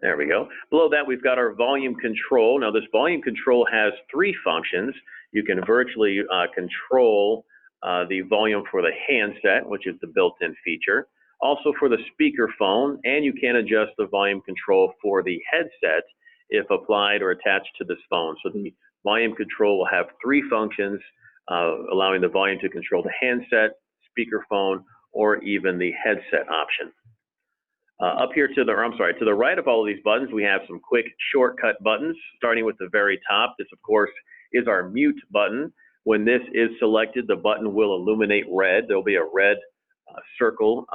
There we go. Below that, we've got our volume control. Now, this volume control has three functions. You can virtually control the volume for the handset, which is the built-in feature. Also for the speakerphone, and you can adjust the volume control for the headset if applied or attached to this phone. So the volume control will have three functions, allowing the volume to control the handset, speakerphone, or even the headset option. Up here to the right of all of these buttons, we have some quick shortcut buttons, starting with the very top. This, of course, is our mute button. When this is selected, the button will illuminate red. There'll be a red circle,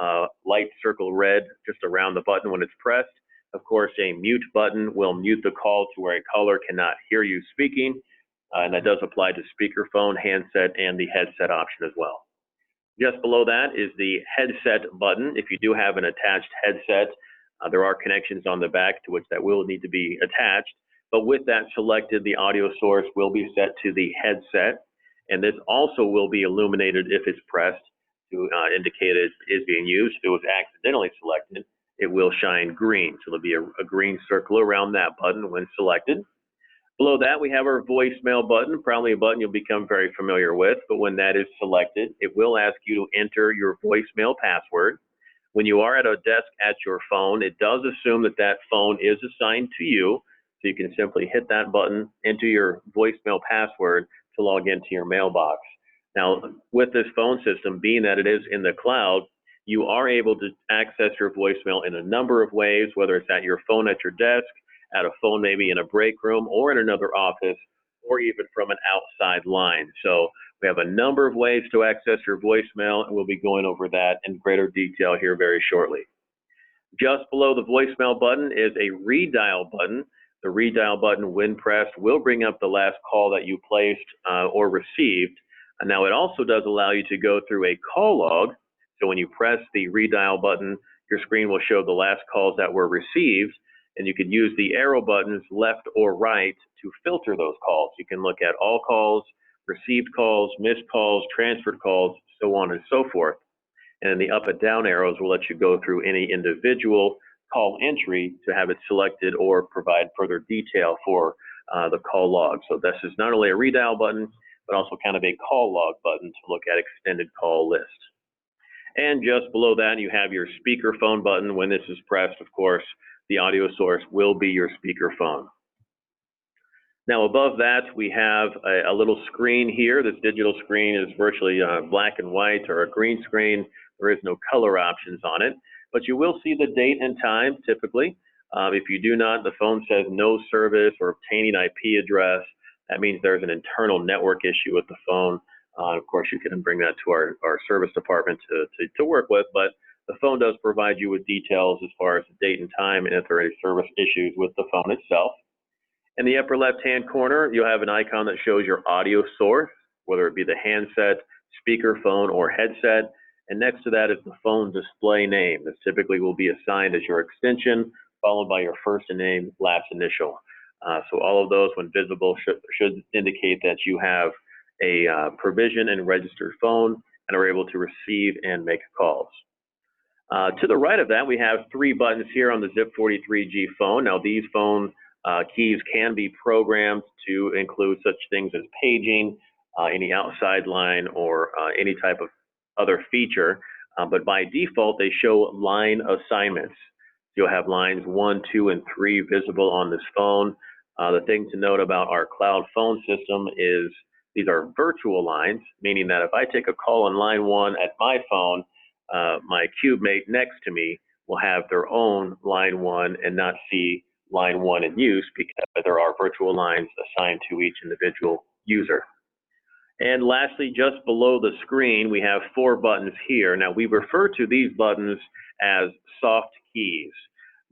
light circle red, just around the button when it's pressed. Of course, a mute button will mute the call to where a caller cannot hear you speaking, and that does apply to speakerphone, handset, and the headset option as well. Just below that is the headset button. If you do have an attached headset, there are connections on the back to which that will need to be attached. But with that selected, the audio source will be set to the headset, and this also will be illuminated if it's pressed to indicate it is being used. If it was accidentally selected, it will shine green. So there'll be a green circle around that button when selected. Below that, we have our voicemail button, probably a button you'll become very familiar with, but when that is selected, it will ask you to enter your voicemail password. When you are at a desk at your phone, it does assume that that phone is assigned to you, so you can simply hit that button, enter your voicemail password to log into your mailbox. Now, with this phone system, being that it is in the cloud, you are able to access your voicemail in a number of ways, whether it's at your phone at your desk, at a phone maybe in a break room or in another office, or even from an outside line. So we have a number of ways to access your voicemail, and we'll be going over that in greater detail here very shortly. Just below the voicemail button is a redial button. The redial button, when pressed, will bring up the last call that you placed or received. And now it also does allow you to go through a call log. So when you press the redial button, your screen will show the last calls that were received, and you can use the arrow buttons left or right to filter those calls. You can look at all calls, received calls, missed calls, transferred calls, so on and so forth. And then the up and down arrows will let you go through any individual call entry to have it selected or provide further detail for the call log. So this is not only a redial button, but also kind of a call log button to look at extended call list. And just below that, you have your speakerphone button. When this is pressed, of course, the audio source will be your speakerphone. Now above that, we have a little screen here. This digital screen is virtually black and white or a green screen. There is no color options on it, but you will see the date and time typically. If you do not, the phone says no service or obtaining IP address. That means there's an internal network issue with the phone. Of course, you can bring that to our service department to work with, but the phone does provide you with details as far as the date and time and if there are any service issues with the phone itself. In the upper left-hand corner, you'll have an icon that shows your audio source, whether it be the handset, speakerphone, or headset. And next to that is the phone display name. This typically will be assigned as your extension, followed by your first name, last initial. So all of those, when visible, should indicate that you have a provision and registered phone and are able to receive and make calls. To the right of that, we have three buttons here on the ZIP43G phone. Now, these phone keys can be programmed to include such things as paging, any outside line, or any type of other feature. But by default, they show line assignments. You'll have lines 1, 2, and 3 visible on this phone. The thing to note about our cloud phone system is these are virtual lines, meaning that if I take a call on line 1 at my phone, my cube mate next to me will have their own line 1 and not see line 1 in use because there are virtual lines assigned to each individual user. And lastly, just below the screen, we have 4 buttons here. Now, we refer to these buttons as soft keys.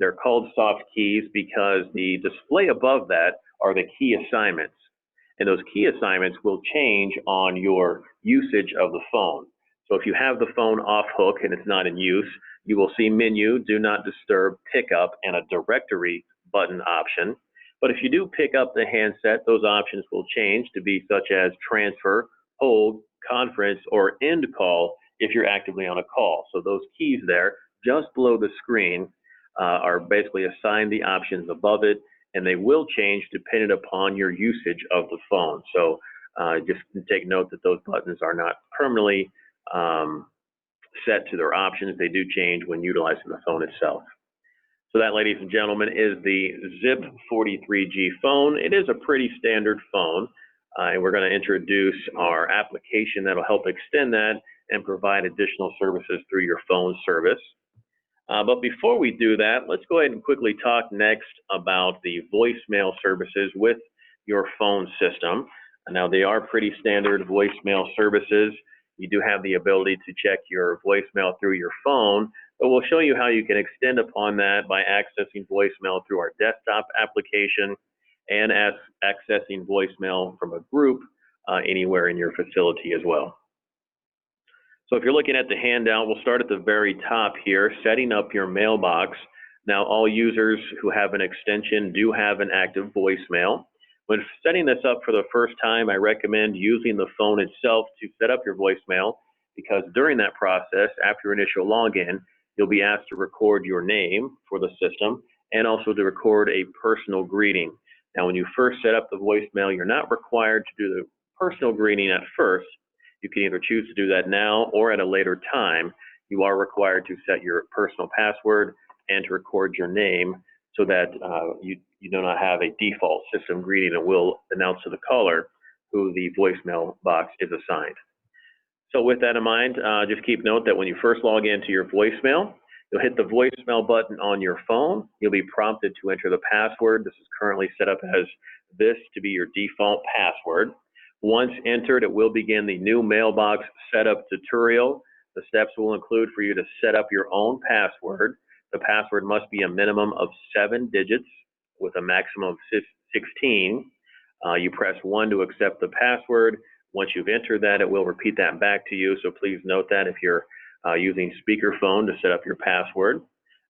They're called soft keys because the display above that are the key assignments. And those key assignments will change on your usage of the phone. So if you have the phone off hook and it's not in use, you will see menu, do not disturb, pickup, and a directory button option. But if you do pick up the handset, those options will change to be such as transfer, hold, conference, or end call if you're actively on a call. So those keys there, just below the screen, are basically assigned the options above it, and they will change depending upon your usage of the phone. So just take note that those buttons are not permanently set to their options. They do change when utilizing the phone itself. So that, ladies and gentlemen, is the Zip 43G phone. It is a pretty standard phone, and we're going to introduce our application that'll help extend that and provide additional services through your phone service. But before we do that, let's go ahead and quickly talk next about the voicemail services with your phone system. Now, they are pretty standard voicemail services. You do have the ability to check your voicemail through your phone, but we'll show you how you can extend upon that by accessing voicemail through our desktop application and accessing voicemail from a group anywhere in your facility as well. So if you're looking at the handout, we'll start at the very top here, setting up your mailbox. Now, all users who have an extension do have an active voicemail. When setting this up for the first time, I recommend using the phone itself to set up your voicemail, because during that process, after your initial login, you'll be asked to record your name for the system and also to record a personal greeting. Now, when you first set up the voicemail, you're not required to do the personal greeting at first. You can either choose to do that now or at a later time. You are required to set your personal password and to record your name so that you do not have a default system greeting that will announce to the caller who the voicemail box is assigned. So with that in mind, just keep note that when you first log into your voicemail, you'll hit the voicemail button on your phone. You'll be prompted to enter the password. This is currently set up as this to be your default password. Once entered, it will begin the new mailbox setup tutorial. The steps will include for you to set up your own password. The password must be a minimum of 7 digits with a maximum of 16. You press 1 to accept the password. Once you've entered that, it will repeat that back to you. So please note that if you're using speakerphone to set up your password.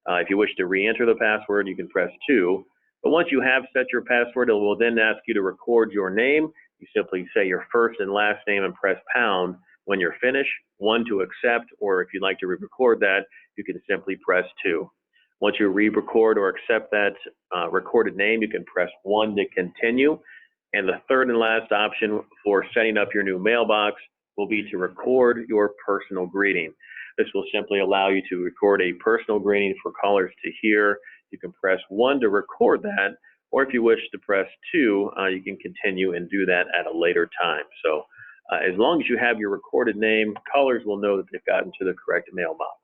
If you wish to re-enter the password, you can press 2. But once you have set your password, it will then ask you to record your name. You simply say your first and last name and press pound when you're finished, 1 to accept, or if you'd like to re-record that, you can simply press 2. Once you re-record or accept that recorded name, you can press 1 to continue. And the third and last option for setting up your new mailbox will be to record your personal greeting. This will simply allow you to record a personal greeting for callers to hear. You can press 1 to record that, or if you wish to press 2, you can continue and do that at a later time. So as long as you have your recorded name, callers will know that they've gotten to the correct mailbox.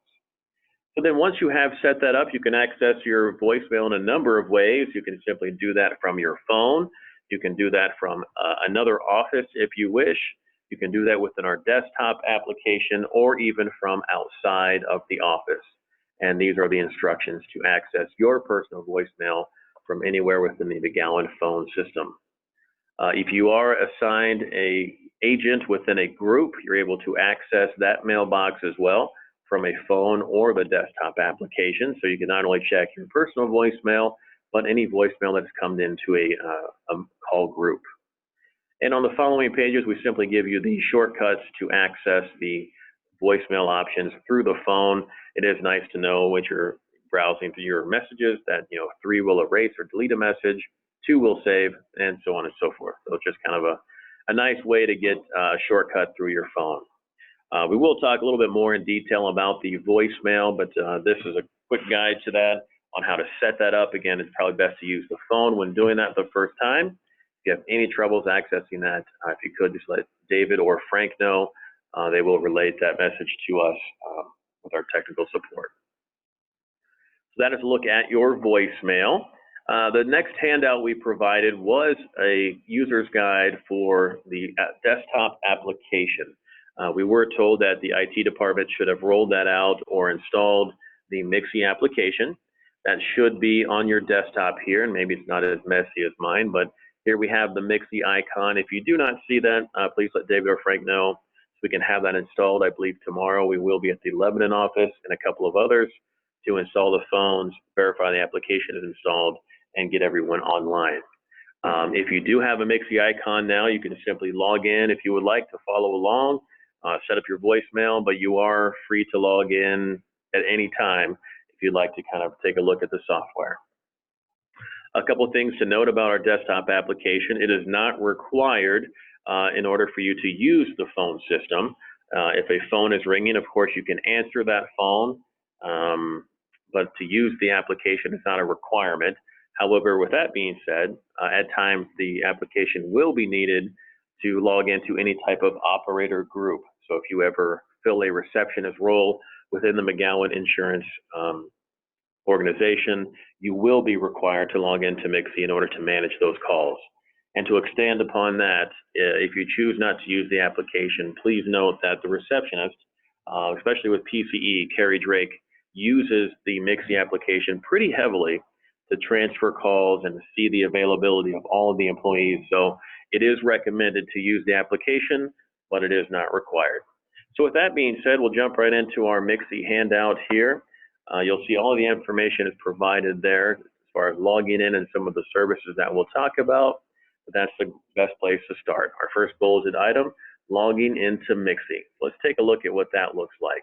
So then once you have set that up, you can access your voicemail in a number of ways. You can simply do that from your phone. You can do that from another office if you wish. You can do that within our desktop application or even from outside of the office. And these are the instructions to access your personal voicemail from anywhere within the Gowan phone system. If you are assigned an agent within a group, you're able to access that mailbox as well from a phone or the desktop application. So you can not only check your personal voicemail, but any voicemail that's come into a call group. And on the following pages, we simply give you the shortcuts to access the voicemail options through the phone. It is nice to know when you're browsing through your messages that 3 will erase or delete a message, 2 will save, and so on and so forth. So it's just kind of a nice way to get a shortcut through your phone. We will talk a little bit more in detail about the voicemail, but this is a quick guide to that on how to set that up. Again, it's probably best to use the phone when doing that the first time. If you have any troubles accessing that, if you could just let David or Frank know. They will relate that message to us with our technical support. So that is a look at your voicemail. The next handout we provided was a user's guide for the desktop application. We were told that the IT department should have rolled that out or installed the MXIE application. That should be on your desktop here, and maybe it's not as messy as mine, but here we have the MXIE icon. If you do not see that, please let David or Frank know so we can have that installed. I believe tomorrow we will be at the Lebanon office and a couple of others to install the phones, verify the application is installed, and get everyone online. If you do have a MXIE icon now, you can simply log in if you would like to follow along, set up your voicemail, but you are free to log in at any time if you'd like to kind of take a look at the software. A couple of things to note about our desktop application. It is not required in order for you to use the phone system. If a phone is ringing, of course, you can answer that phone, but to use the application is not a requirement. However, with that being said, at times the application will be needed to log into any type of operator group. So if you ever fill a receptionist role within the McGowan Insurance organization, you will be required to log into MXIE in order to manage those calls. And to extend upon that, if you choose not to use the application, please note that the receptionist, especially with PCE, Carrie Drake, uses the MXIE application pretty heavily to transfer calls and to see the availability of all of the employees. So it is recommended to use the application, but it is not required. So with that being said, we'll jump right into our MXIE handout here. You'll see all of the information is provided there as far as logging in and some of the services that we'll talk about. But that's the best place to start. Our first bulleted item, logging into MXIE. Let's take a look at what that looks like.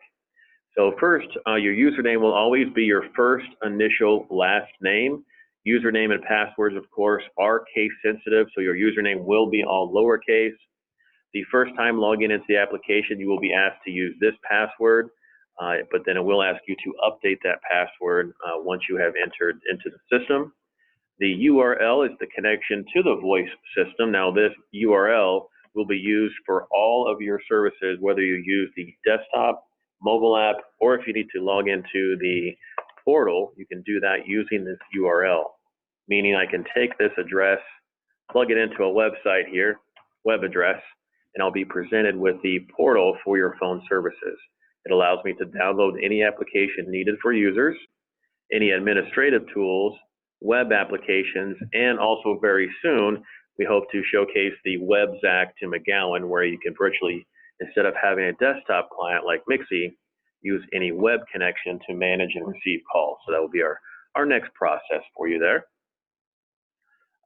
So first, your username will always be your first initial last name. Username and passwords, of course, are case sensitive, so your username will be all lowercase. The first time logging into the application, you will be asked to use this password, but then it will ask you to update that password once you have entered into the system. The URL is the connection to the voice system. Now this URL will be used for all of your services, whether you use the desktop, mobile app, or if you need to log into the portal, you can do that using this URL. Meaning I can take this address, plug it into a website here, web address, and I'll be presented with the portal for your phone services. It allows me to download any application needed for users, any administrative tools, web applications, and also very soon, we hope to showcase the WebZac to McGowan, where you can virtually, instead of having a desktop client like MXIE, use any web connection to manage and receive calls. So that will be our next process for you there.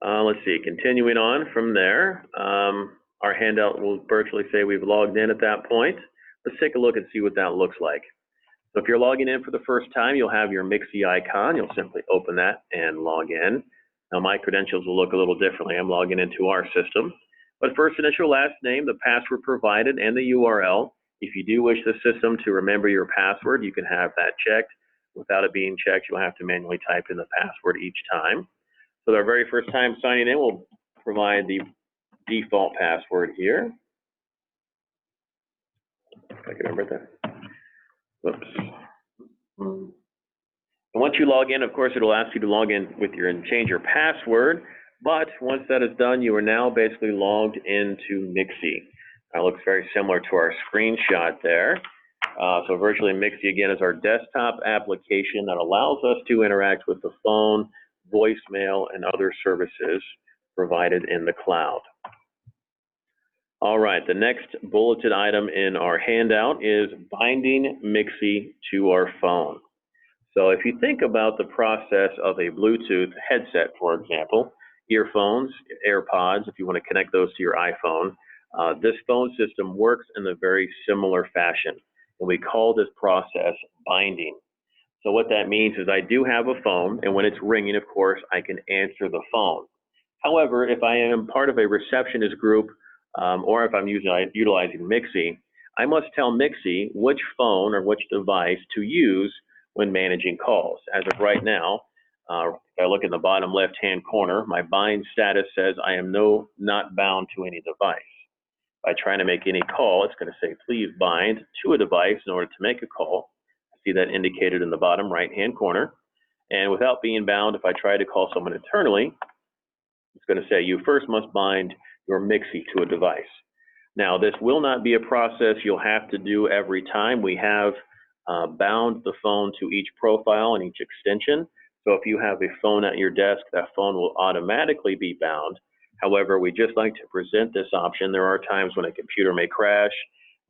Let's see, continuing on from there, our handout will virtually say we've logged in at that point. Let's take a look and see what that looks like. So if you're logging in for the first time, you'll have your MXIE icon. You'll simply open that and log in. Now my credentials will look a little differently. I'm logging into our system. But first initial, last name, the password provided, and the URL. If you do wish the system to remember your password, you can have that checked. Without it being checked, you'll have to manually type in the password each time. So our very first time signing in, we'll provide the default password here. If I can remember that. Whoops. And once you log in, of course, it'll ask you to log in with and change your password. But once that is done, you are now basically logged into MXIE. That looks very similar to our screenshot there. So virtually MXIE, again, is our desktop application that allows us to interact with the phone, voicemail, and other services provided in the cloud. All right, the next bulleted item in our handout is binding MXIE to our phone. So if you think about the process of a Bluetooth headset, for example, earphones, AirPods, if you want to connect those to your iPhone, this phone system works in a very similar fashion. And we call this process binding. So what that means is I do have a phone, and when it's ringing, of course, I can answer the phone. However, if I am part of a receptionist group, or if I'm utilizing MXIE, I must tell MXIE which phone or which device to use when managing calls. As of right now, if I look in the bottom left-hand corner, my bind status says I am not bound to any device. If I try to make any call, it's going to say, please bind to a device in order to make a call. I see that indicated in the bottom right-hand corner. And without being bound, if I try to call someone internally, it's going to say, you first must bind your MXIE to a device. Now, this will not be a process you'll have to do every time. We have bound the phone to each profile and each extension. So if you have a phone at your desk, that phone will automatically be bound. However, we just like to present this option. There are times when a computer may crash,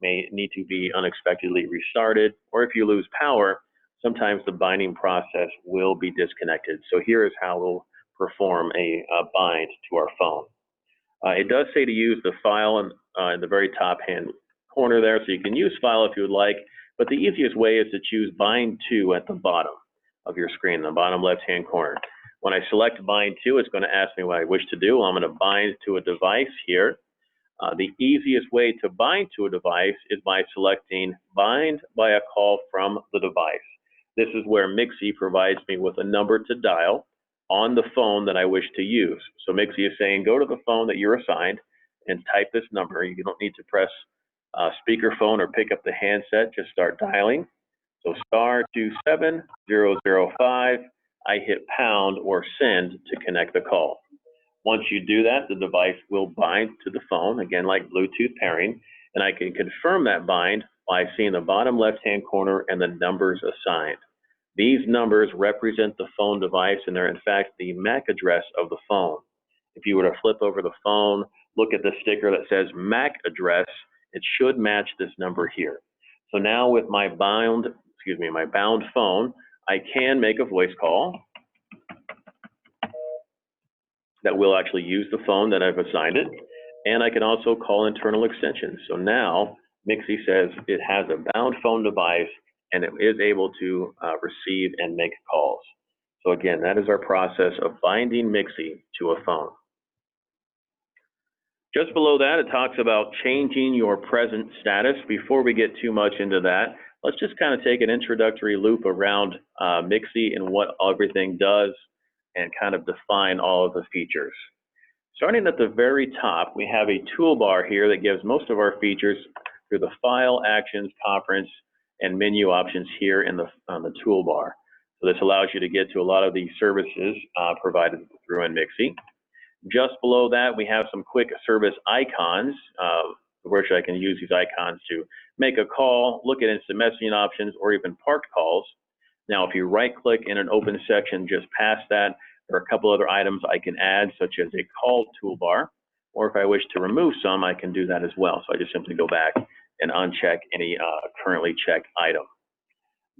may need to be unexpectedly restarted, or if you lose power, sometimes the binding process will be disconnected. So here is how we'll perform a bind to our phone. It does say to use the file in the very top hand corner there, so you can use file if you would like, but the easiest way is to choose bind to at the bottom. of your screen, in the bottom left-hand corner. When I select bind to, it's going to ask me what I wish to do. I'm going to bind to a device here. The easiest way to bind to a device is by selecting bind by a call from the device. This is where MXIE provides me with a number to dial on the phone that I wish to use. So MXIE is saying, go to the phone that you're assigned and type this number. You don't need to press speakerphone or pick up the handset, just start dialing. So *27005, I hit pound or send to connect the call. Once you do that, the device will bind to the phone, again like Bluetooth pairing, and I can confirm that bind by seeing the bottom left-hand corner and the numbers assigned. These numbers represent the phone device, and they're in fact the MAC address of the phone. If you were to flip over the phone, look at the sticker that says MAC address, it should match this number here. So now with my bound phone, I can make a voice call that will actually use the phone that I've assigned it, and I can also call internal extensions. So now MXIE says it has a bound phone device and it is able to receive and make calls. So again, that is our process of binding MXIE to a phone. Just below that, it talks about changing your present status. Before we get too much into that, let's just kind of take an introductory loop around MXIE and what everything does and kind of define all of the features. Starting at the very top, we have a toolbar here that gives most of our features through the File, Actions, Conference, and Menu options here on the toolbar. So this allows you to get to a lot of the services provided through MXIE. Just below that, we have some quick service icons, which I can use these icons to make a call, look at instant messaging options, or even parked calls. Now, if you right-click in an open section just past that, there are a couple other items I can add, such as a call toolbar, or if I wish to remove some, I can do that as well. So I just simply go back and uncheck any currently checked item.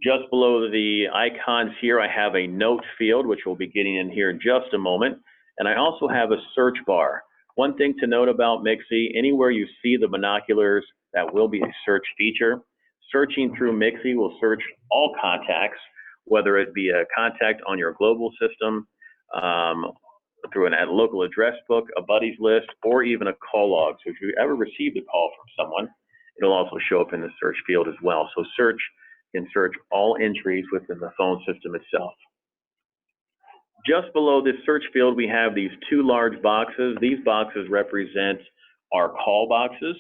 Just below the icons here, I have a note field, which we'll be getting in here in just a moment. And I also have a search bar. One thing to note about MXIE, anywhere you see the binoculars, that will be a search feature. Searching through MXIE will search all contacts, whether it be a contact on your global system, through a local address book, a buddies list, or even a call log. So if you ever received a call from someone, it'll also show up in the search field as well. So search can search all entries within the phone system itself. Just below this search field, we have these two large boxes. These boxes represent our call boxes.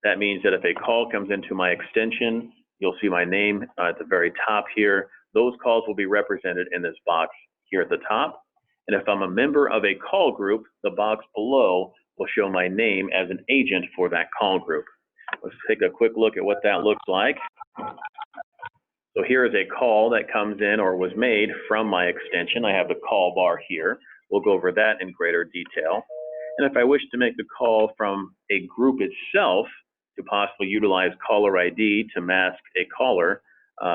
That means that if a call comes into my extension, you'll see my name at the very top here. Those calls will be represented in this box here at the top. And if I'm a member of a call group, the box below will show my name as an agent for that call group. Let's take a quick look at what that looks like. So here is a call that comes in or was made from my extension. I have the call bar here. We'll go over that in greater detail. And if I wish to make the call from a group itself to possibly utilize caller ID to mask a caller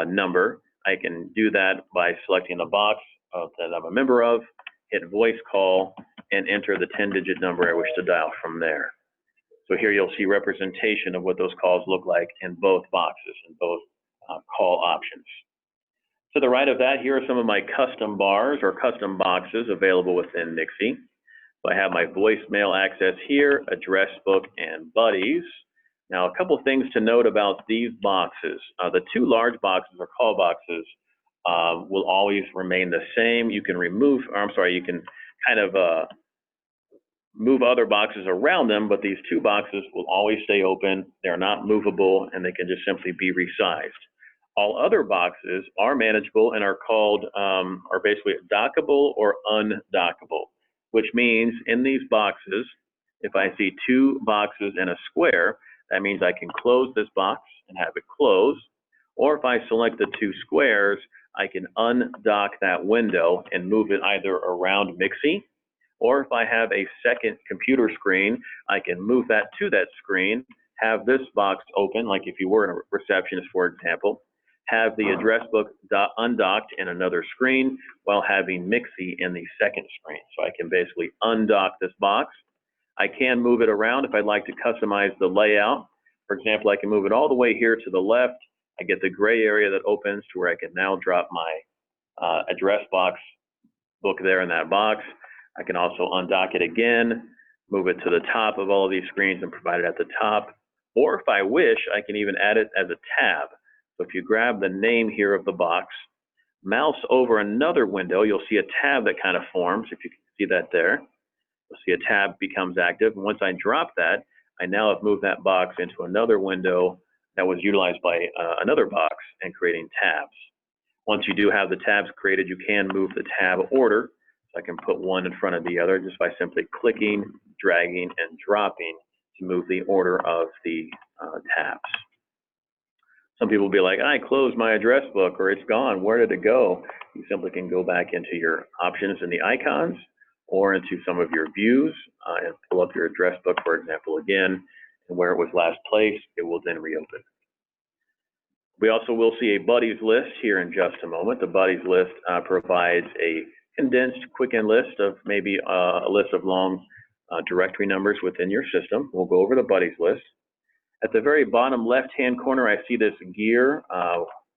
number, I can do that by selecting the box that I'm a member of, hit voice call, and enter the 10-digit number I wish to dial from there. So here you'll see representation of what those calls look like in both boxes, in both call options. To the right of that, here are some of my custom bars or custom boxes available within MXIE. So I have my voicemail access here, address book, and buddies. Now, a couple things to note about these boxes. The two large boxes or call boxes will always remain the same. You can remove, or I'm sorry, you can kind of move other boxes around them, but these two boxes will always stay open. They're not movable, and they can just simply be resized. All other boxes are manageable and are called, are basically dockable or undockable, which means in these boxes, if I see two boxes in a square, that means I can close this box and have it close. Or if I select the two squares, I can undock that window and move it either around MXIE, or if I have a second computer screen, I can move that to that screen, have this box open, like if you were a receptionist, for example, have the address book undocked in another screen while having MXIE in the second screen. So I can basically undock this box. I can move it around if I'd like to customize the layout. For example, I can move it all the way here to the left. I get the gray area that opens to where I can now drop my address box book there in that box. I can also undock it again, move it to the top of all of these screens and provide it at the top. Or if I wish, I can even add it as a tab. So if you grab the name here of the box, mouse over another window, you'll see a tab that kind of forms. If you can see that there, you'll see a tab becomes active. And once I drop that, I now have moved that box into another window that was utilized by another box and creating tabs. Once you do have the tabs created, you can move the tab order. So I can put one in front of the other just by simply clicking, dragging, and dropping to move the order of the tabs. Some people will be like, I closed my address book, or it's gone, where did it go? You simply can go back into your options in the icons or into some of your views and pull up your address book, for example, again, and where it was last placed, it will then reopen. We also will see a buddies list here in just a moment. The buddies list provides a condensed, quicken list of maybe a list of long directory numbers within your system. We'll go over the buddies list. At the very bottom left-hand corner, I see this gear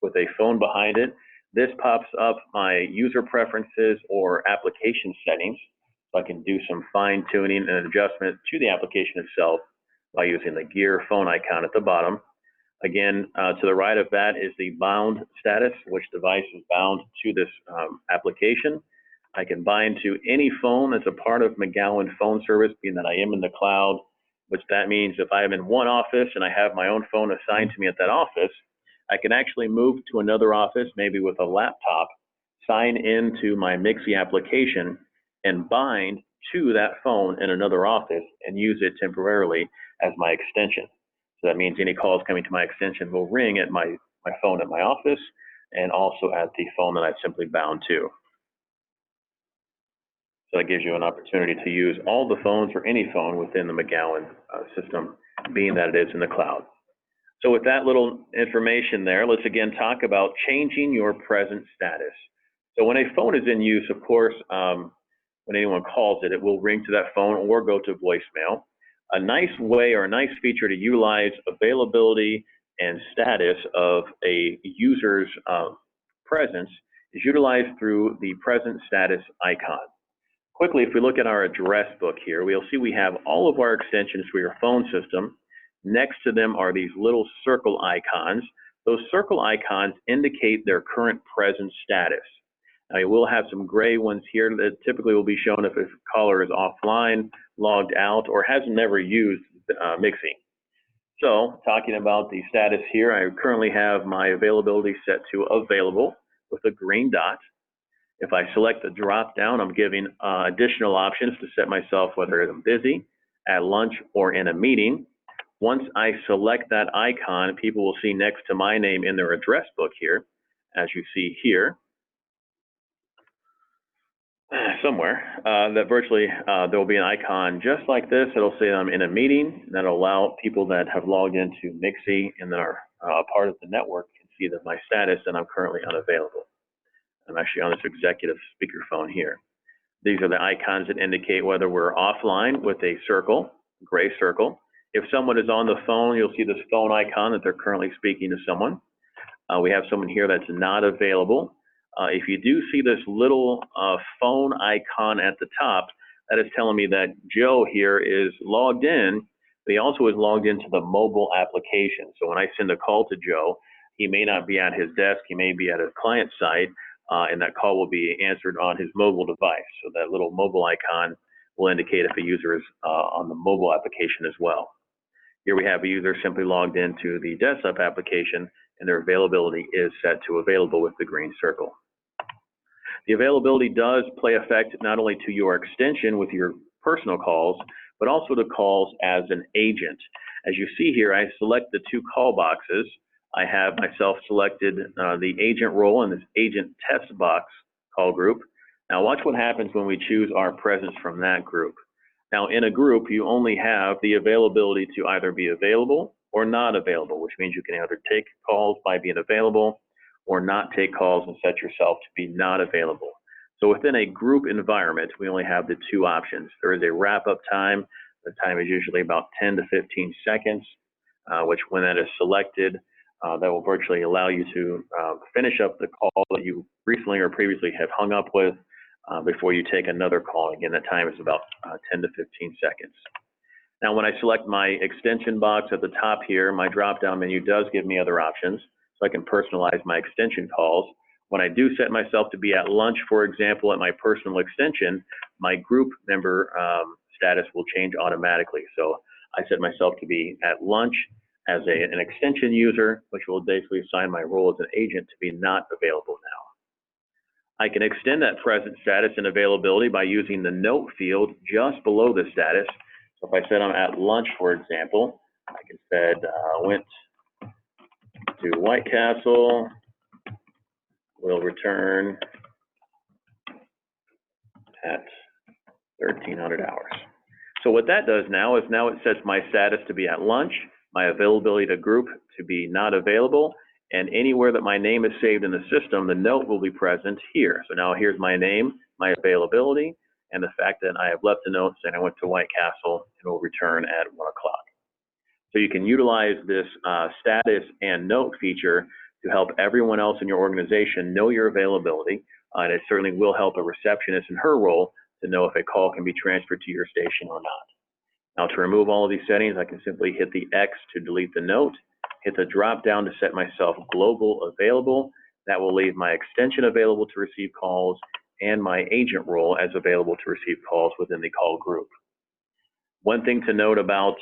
with a phone behind it. This pops up my user preferences or application settings, so I can do some fine-tuning and adjustment to the application itself by using the gear phone icon at the bottom. Again, to the right of that is the bound status, which device is bound to this application. I can bind to any phone that's a part of McGowan phone service, being that I am in the cloud, which that means if I am in one office and I have my own phone assigned to me at that office, I can actually move to another office, maybe with a laptop, sign into my MXIE application, and bind to that phone in another office and use it temporarily as my extension. So that means any calls coming to my extension will ring at my phone at my office and also at the phone that I've simply bound to. So that gives you an opportunity to use all the phones or any phone within the McGowan system, being that it is in the cloud. So with that little information there, let's again talk about changing your present status. So when a phone is in use, of course, when anyone calls it, it will ring to that phone or go to voicemail. A nice way or a nice feature to utilize availability and status of a user's presence is utilized through the present status icon. Quickly, if we look at our address book here, we'll see we have all of our extensions for your phone system. Next to them are these little circle icons. Those circle icons indicate their current present status. Now, you will have some gray ones here that typically will be shown if a caller is offline, logged out, or has never used MXIE. So, talking about the status here, I currently have my availability set to available with a green dot. If I select the drop down, I'm giving additional options to set myself whether I'm busy, at lunch, or in a meeting. Once I select that icon, people will see next to my name in their address book here, as you see here, somewhere, that virtually there will be an icon just like this. It'll say I'm in a meeting, and that'll allow people that have logged into MXIE and that are part of the network can see that my status and I'm currently unavailable. I'm actually on this executive speakerphone here. These are the icons that indicate whether we're offline with a circle, gray circle. If someone is on the phone, you'll see this phone icon that they're currently speaking to someone. We have someone here that's not available. If you do see this little phone icon at the top, that is telling me that Joe here is logged in, but he also is logged into the mobile application. So when I send a call to Joe, he may not be at his desk, he may be at a client site, and that call will be answered on his mobile device. So that little mobile icon will indicate if a user is on the mobile application as well. Here we have a user simply logged into the desktop application, and their availability is set to available with the green circle. The availability does play effect not only to your extension with your personal calls, but also to calls as an agent. As you see here, I select the two call boxes. I have myself selected the agent role in this agent test box call group. Now watch what happens when we choose our presence from that group. Now in a group, you only have the availability to either be available or not available, which means you can either take calls by being available or not take calls and set yourself to be not available. So within a group environment, we only have the two options. There is a wrap-up time. The time is usually about 10 to 15 seconds, which when that is selected, that will virtually allow you to finish up the call that you recently or previously have hung up with before you take another call. Again, that time is about 10 to 15 seconds. Now, when I select my extension box at the top here, my drop-down menu does give me other options, so I can personalize my extension calls. When I do set myself to be at lunch, for example, at my personal extension, my group member status will change automatically. So I set myself to be at lunch as an extension user, which will basically assign my role as an agent to be not available now. I can extend that present status and availability by using the note field just below the status. So if I said I'm at lunch, for example, I can say went to White Castle, will return at 1300 hours. So what that does now is it sets my status to be at lunch, my availability to group to be not available, and anywhere that my name is saved in the system, the note will be present here. So now here's my name, my availability, and the fact that I have left a note saying I went to White Castle and will return at 1 o'clock. So you can utilize this status and note feature to help everyone else in your organization know your availability, and it certainly will help a receptionist in her role to know if a call can be transferred to your station or not. Now, to remove all of these settings, I can simply hit the X to delete the note, hit the drop down to set myself global available. That will leave my extension available to receive calls and my agent role as available to receive calls within the call group. One thing to note about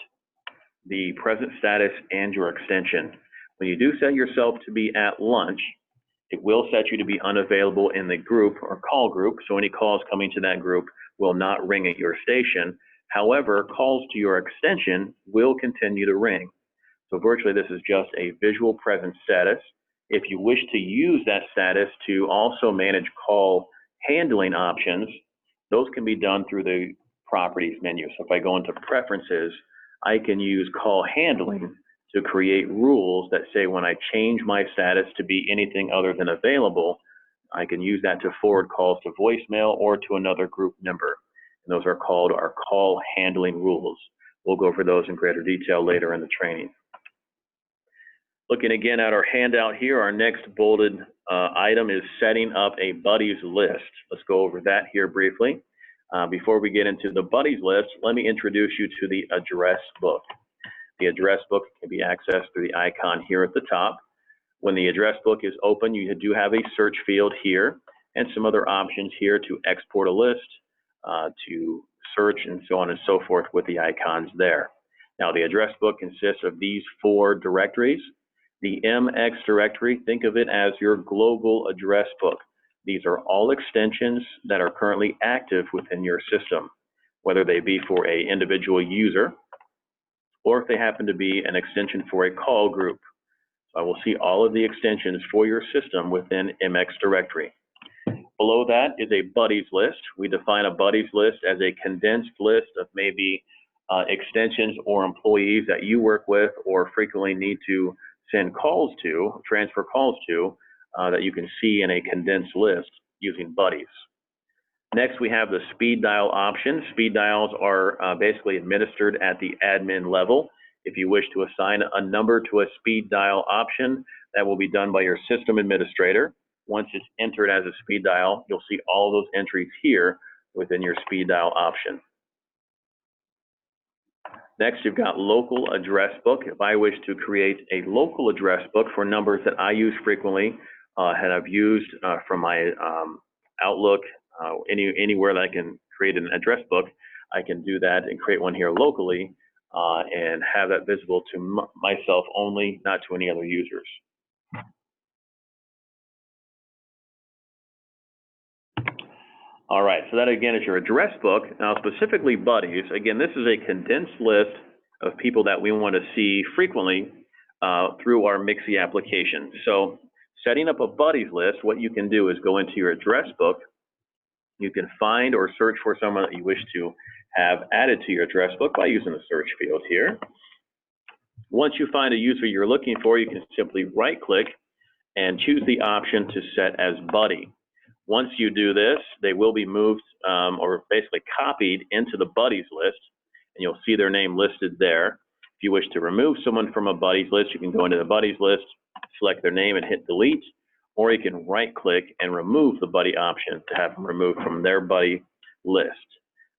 the present status and your extension: when you do set yourself to be at lunch, it will set you to be unavailable in the group or call group, so any calls coming to that group will not ring at your station. However, calls to your extension will continue to ring. So virtually this is just a visual present status. If you wish to use that status to also manage call handling options, those can be done through the properties menu. So if I go into preferences, I can use call handling to create rules that say when I change my status to be anything other than available, I can use that to forward calls to voicemail or to another group member. And those are called our call handling rules. We'll go over those in greater detail later in the training. Looking again at our handout here, our next bolded item is setting up a buddies list. Let's go over that here briefly. Before we get into the buddies list, let me introduce you to the address book. The address book can be accessed through the icon here at the top. When the address book is open, you do have a search field here and some other options here to export a list, to search, and so on and so forth with the icons there. Now, the address book consists of these 4 directories. The MX directory, think of it as your global address book. These are all extensions that are currently active within your system, whether they be for an individual user or if they happen to be an extension for a call group. So I will see all of the extensions for your system within MX directory. Below that is a buddies list. We define a buddies list as a condensed list of maybe extensions or employees that you work with or frequently need to send calls to, transfer calls to, that you can see in a condensed list using buddies. Next, we have the speed dial option. Speed dials are basically administered at the admin level. If you wish to assign a number to a speed dial option, that will be done by your system administrator. Once it's entered as a speed dial, you'll see all those entries here within your speed dial option. Next, you've got local address book. If I wish to create a local address book for numbers that I use frequently and I've used from my Outlook, anywhere that I can create an address book, I can do that and create one here locally and have that visible to myself only, not to any other users. All right, so that again is your address book. Now specifically buddies, again, this is a condensed list of people that we want to see frequently through our MXIE application. So setting up a buddies list, what you can do is go into your address book. You can find or search for someone that you wish to have added to your address book by using the search field here. Once you find a user you're looking for, you can simply right-click and choose the option to set as buddy. Once you do this, they will be moved or basically copied into the buddies list, and you'll see their name listed there. If you wish to remove someone from a buddies list, you can go into the buddies list, select their name and hit delete, or you can right-click and remove the buddy option to have them removed from their buddy list.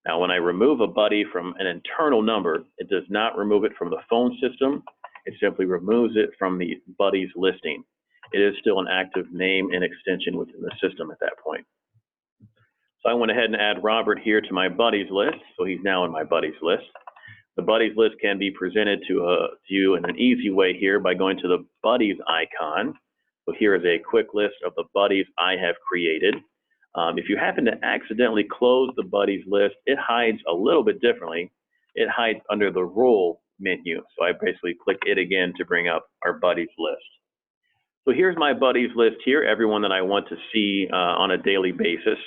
Now, when I remove a buddy from an internal number, it does not remove it from the phone system. It simply removes it from the buddies listing. It is still an active name and extension within the system at that point. So I went ahead and add Robert here to my buddies list, so he's now in my buddies list. The buddies list can be presented to you in an easy way here by going to the buddies icon. So here is a quick list of the buddies I have created. If you happen to accidentally close the buddies list, it hides a little bit differently. It hides under the role menu. So I basically click it again to bring up our buddies list. So here's my buddies list here, everyone that I want to see on a daily basis.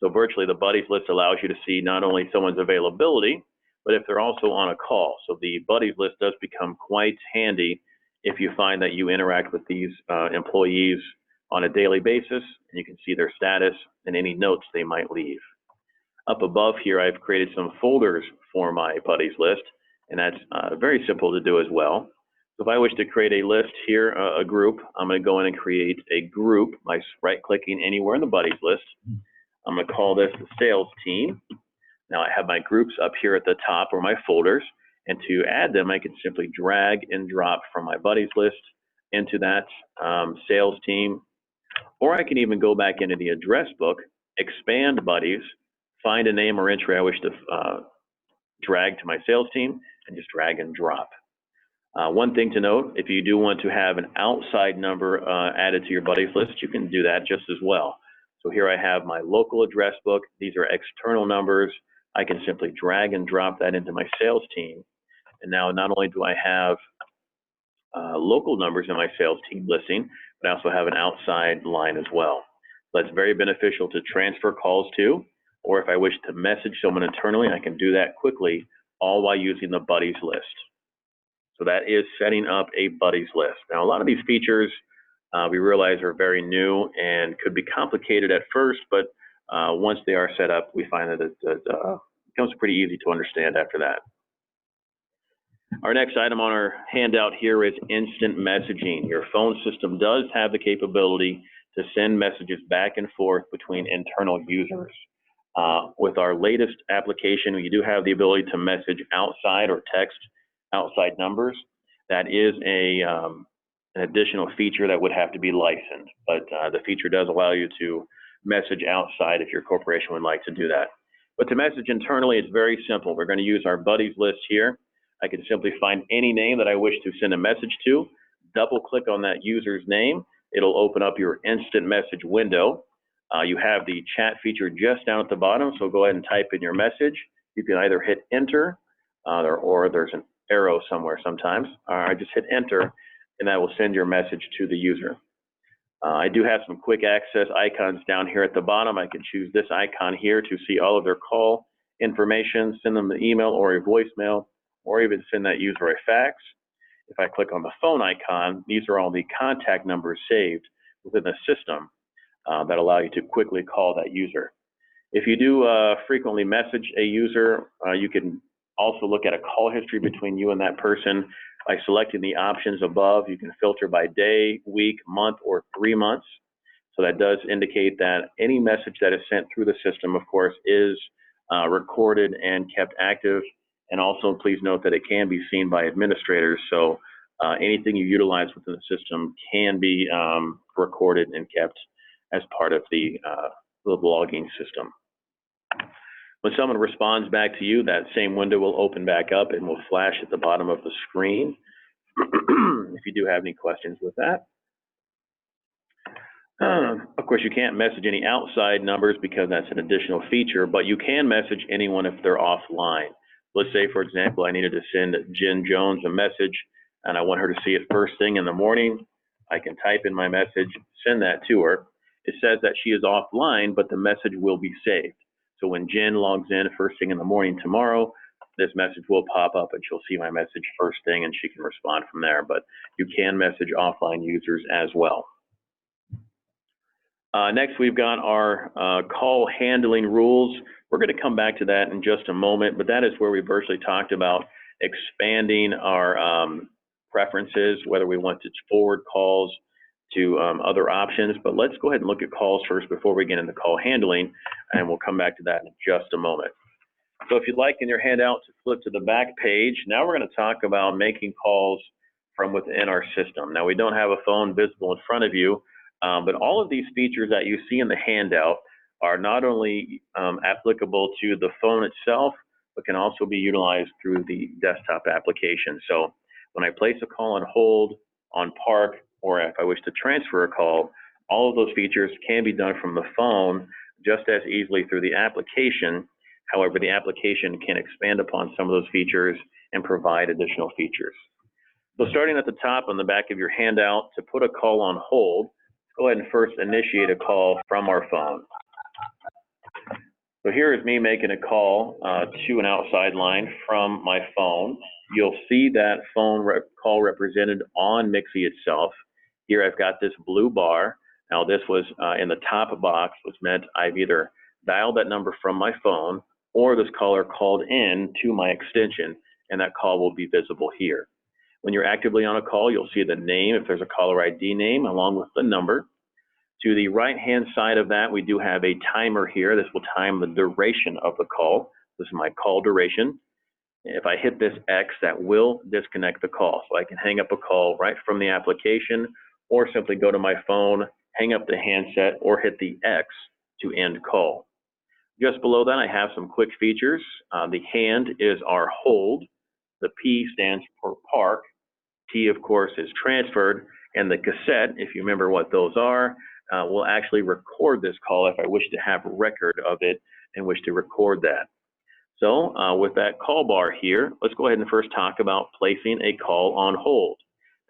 So virtually the buddies list allows you to see not only someone's availability, but if they're also on a call. So the buddies list does become quite handy if you find that you interact with these employees on a daily basis, and you can see their status and any notes they might leave. Up above here, I've created some folders for my buddies list, and that's very simple to do as well. So if I wish to create a list here, a group, I'm going to go in and create a group by right-clicking anywhere in the buddies list. I'm going to call this the sales team. Now I have my groups up here at the top, or my folders, and to add them, I can simply drag and drop from my buddies list into that sales team. Or I can even go back into the address book, expand buddies, find a name or entry I wish to drag to my sales team, and just drag and drop. One thing to note, if you do want to have an outside number added to your buddies list, you can do that just as well. So here I have my local address book. These are external numbers. I can simply drag and drop that into my sales team. And now not only do I have local numbers in my sales team listing, but I also have an outside line as well. So that's very beneficial to transfer calls to, or if I wish to message someone internally, I can do that quickly, all while using the buddies list. So that is setting up a buddies list. Now, a lot of these features we realize are very new and could be complicated at first, but once they are set up, we find that it becomes pretty easy to understand after that. Our next item on our handout here is instant messaging. Your phone system does have the capability to send messages back and forth between internal users. With our latest application, we do have the ability to message outside or text outside numbers. That is an additional feature that would have to be licensed, but the feature does allow you to message outside if your corporation would like to do that. But to message internally, it's very simple. We're going to use our buddies list here. I can simply find any name that I wish to send a message to, double click on that user's name. It'll open up your instant message window. You have the chat feature just down at the bottom, so go ahead and type in your message. You can either hit enter or there's an arrow somewhere sometimes. I just hit enter and that will send your message to the user. I do have some quick access icons down here at the bottom. I can choose this icon here to see all of their call information, send them an email or a voicemail, or even send that user a fax. If I click on the phone icon, these are all the contact numbers saved within the system that allow you to quickly call that user. If you do frequently message a user, you can also look at a call history between you and that person by selecting the options above. You can filter by day, week, month, or 3 months. So that does indicate that any message that is sent through the system, of course, is recorded and kept active. And also, please note that it can be seen by administrators. So anything you utilize within the system can be recorded and kept as part of the logging system. When someone responds back to you, that same window will open back up and will flash at the bottom of the screen if you do have any questions with that. Of course, you can't message any outside numbers because that's an additional feature, but you can message anyone if they're offline. Let's say, for example, I needed to send Jen Jones a message and I want her to see it first thing in the morning. I can type in my message, send that to her. It says that she is offline, but the message will be saved. So when Jen logs in first thing in the morning tomorrow, this message will pop up and she'll see my message first thing and she can respond from there. But you can message offline users as well. Next, we've got our call handling rules. We're going to come back to that in just a moment, but that is where we virtually talked about expanding our preferences, whether we want to forward calls to other options. But let's go ahead and look at calls first before we get into call handling, and we'll come back to that in just a moment. So if you'd like in your handout to flip to the back page, now we're going to talk about making calls from within our system. Now we don't have a phone visible in front of you, but all of these features that you see in the handout are not only applicable to the phone itself, but can also be utilized through the desktop application. So when I place a call on hold, on park, or if I wish to transfer a call, all of those features can be done from the phone just as easily through the application. However, the application can expand upon some of those features and provide additional features. So starting at the top on the back of your handout, to put a call on hold, go ahead and first initiate a call from our phone. So here is me making a call to an outside line from my phone. You'll see that phone call represented on MXIE itself. Here I've got this blue bar. Now this was in the top box, which meant I've either dialed that number from my phone or this caller called in to my extension, and that call will be visible here. When you're actively on a call, you'll see the name, if there's a caller ID name, along with the number. To the right-hand side of that, we do have a timer here. This will time the duration of the call. This is my call duration. If I hit this X, that will disconnect the call. So I can hang up a call right from the application, or simply go to my phone, hang up the handset, or hit the X to end call. Just below that, I have some quick features. The hand is our hold. The P stands for park. T, of course, is transferred. And the cassette, if you remember what those are, will actually record this call if I wish to have record of it and wish to record that. So with that call bar here, let's go ahead and first talk about placing a call on hold.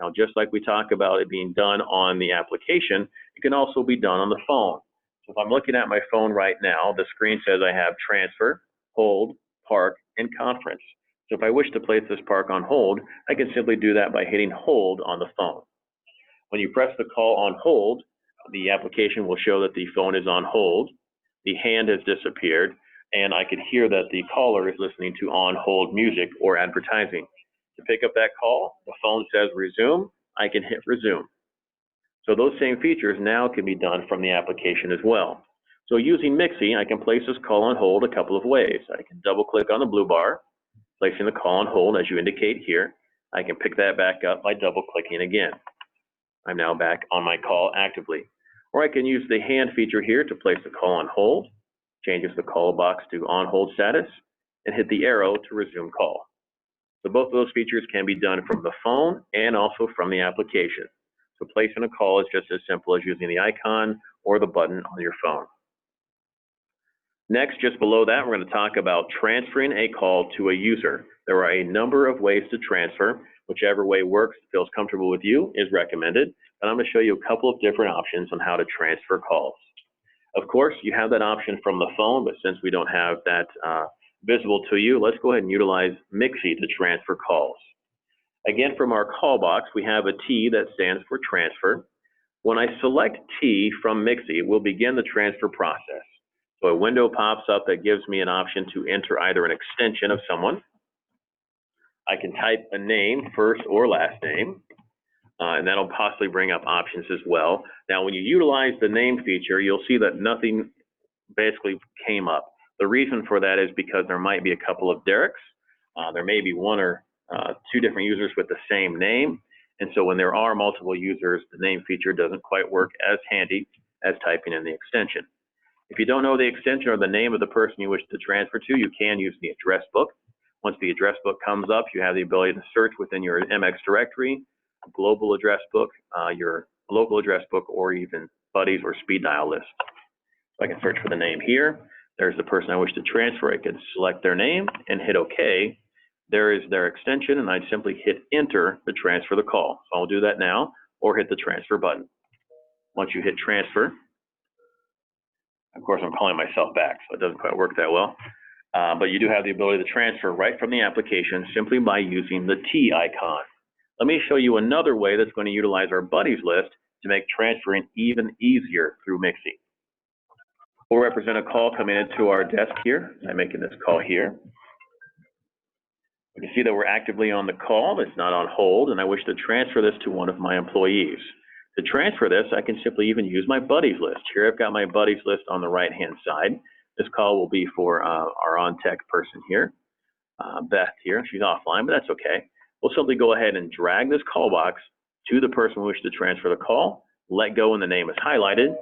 Now, just like we talk about it being done on the application, it can also be done on the phone. So if I'm looking at my phone right now, the screen says I have transfer, hold, park, and conference. So if I wish to place this park on hold, I can simply do that by hitting hold on the phone. When you press the call on hold, the application will show that the phone is on hold, the hand has disappeared, and I can hear that the caller is listening to on hold music or advertising. To pick up that call, the phone says resume, I can hit resume. So those same features now can be done from the application as well. So using MXIE, I can place this call on hold a couple of ways. I can double click on the blue bar, placing the call on hold as you indicate here. I can pick that back up by double clicking again. I'm now back on my call actively. Or I can use the hand feature here to place the call on hold, changes the call box to on hold status, and hit the arrow to resume call. So both of those features can be done from the phone and also from the application. So placing a call is just as simple as using the icon or the button on your phone. Next, just below that, we're going to talk about transferring a call to a user. There are a number of ways to transfer. Whichever way works, feels comfortable with you, is recommended. But I'm going to show you a couple of different options on how to transfer calls. Of course, you have that option from the phone, but since we don't have that visible to you, let's go ahead and utilize MXIE to transfer calls. Again, from our call box, we have a T that stands for transfer. When I select T from MXIE, we'll begin the transfer process. So a window pops up that gives me an option to enter either an extension of someone. I can type a name, first or last name, and that'll possibly bring up options as well. Now, when you utilize the name feature, you'll see that nothing basically came up. The reason for that is because there might be a couple of Derek's. There may be one or two different users with the same name. And so when there are multiple users, the name feature doesn't quite work as handy as typing in the extension. If you don't know the extension or the name of the person you wish to transfer to, you can use the address book. Once the address book comes up, you have the ability to search within your MX directory, global address book, your local address book, or even buddies or speed dial list. So I can search for the name here. There's the person I wish to transfer. I can select their name and hit OK. There is their extension, and I'd simply hit enter to transfer the call. So I'll do that now, or hit the transfer button. Once you hit transfer, of course, I'm calling myself back, so it doesn't quite work that well. But you do have the ability to transfer right from the application simply by using the T icon. Let me show you another way that's going to utilize our buddies list to make transferring even easier through MXIE. We'll represent a call coming into our desk here. I'm making this call here. You can see that we're actively on the call. It's not on hold, and I wish to transfer this to one of my employees. To transfer this, I can simply even use my buddies list. Here I've got my buddies list on the right-hand side. This call will be for our on-tech person here, Beth here. She's offline, but that's okay. We'll simply go ahead and drag this call box to the person we wish to transfer the call, let go when the name is highlighted,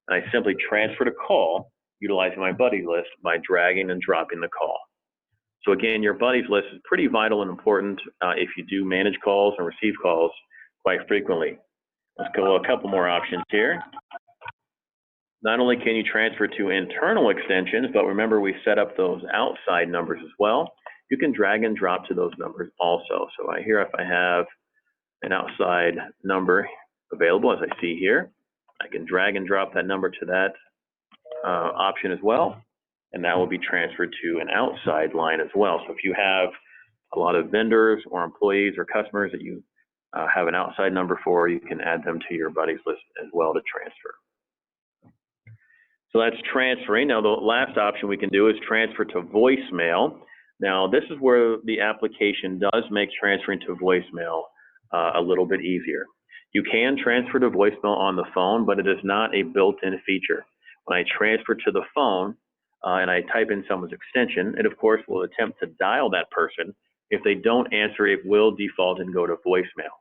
and I simply transfer the call utilizing my buddies list by dragging and dropping the call. So again, your buddies list is pretty vital and important if you do manage calls and receive calls quite frequently. Let's go a couple more options here. Not only can you transfer to internal extensions, but remember we set up those outside numbers as well. You can drag and drop to those numbers also. So right here, if I have an outside number available, as I see here, I can drag and drop that number to that option as well, and that will be transferred to an outside line as well. So if you have a lot of vendors or employees or customers that you have an outside number for, you can add them to your buddies list as well to transfer. So that's transferring. Now the last option we can do is transfer to voicemail. Now this is where the application does make transferring to voicemail a little bit easier. You can transfer to voicemail on the phone, but it is not a built-in feature. When I transfer to the phone and I type in someone's extension, it of course will attempt to dial that person. If they don't answer, it will default and go to voicemail.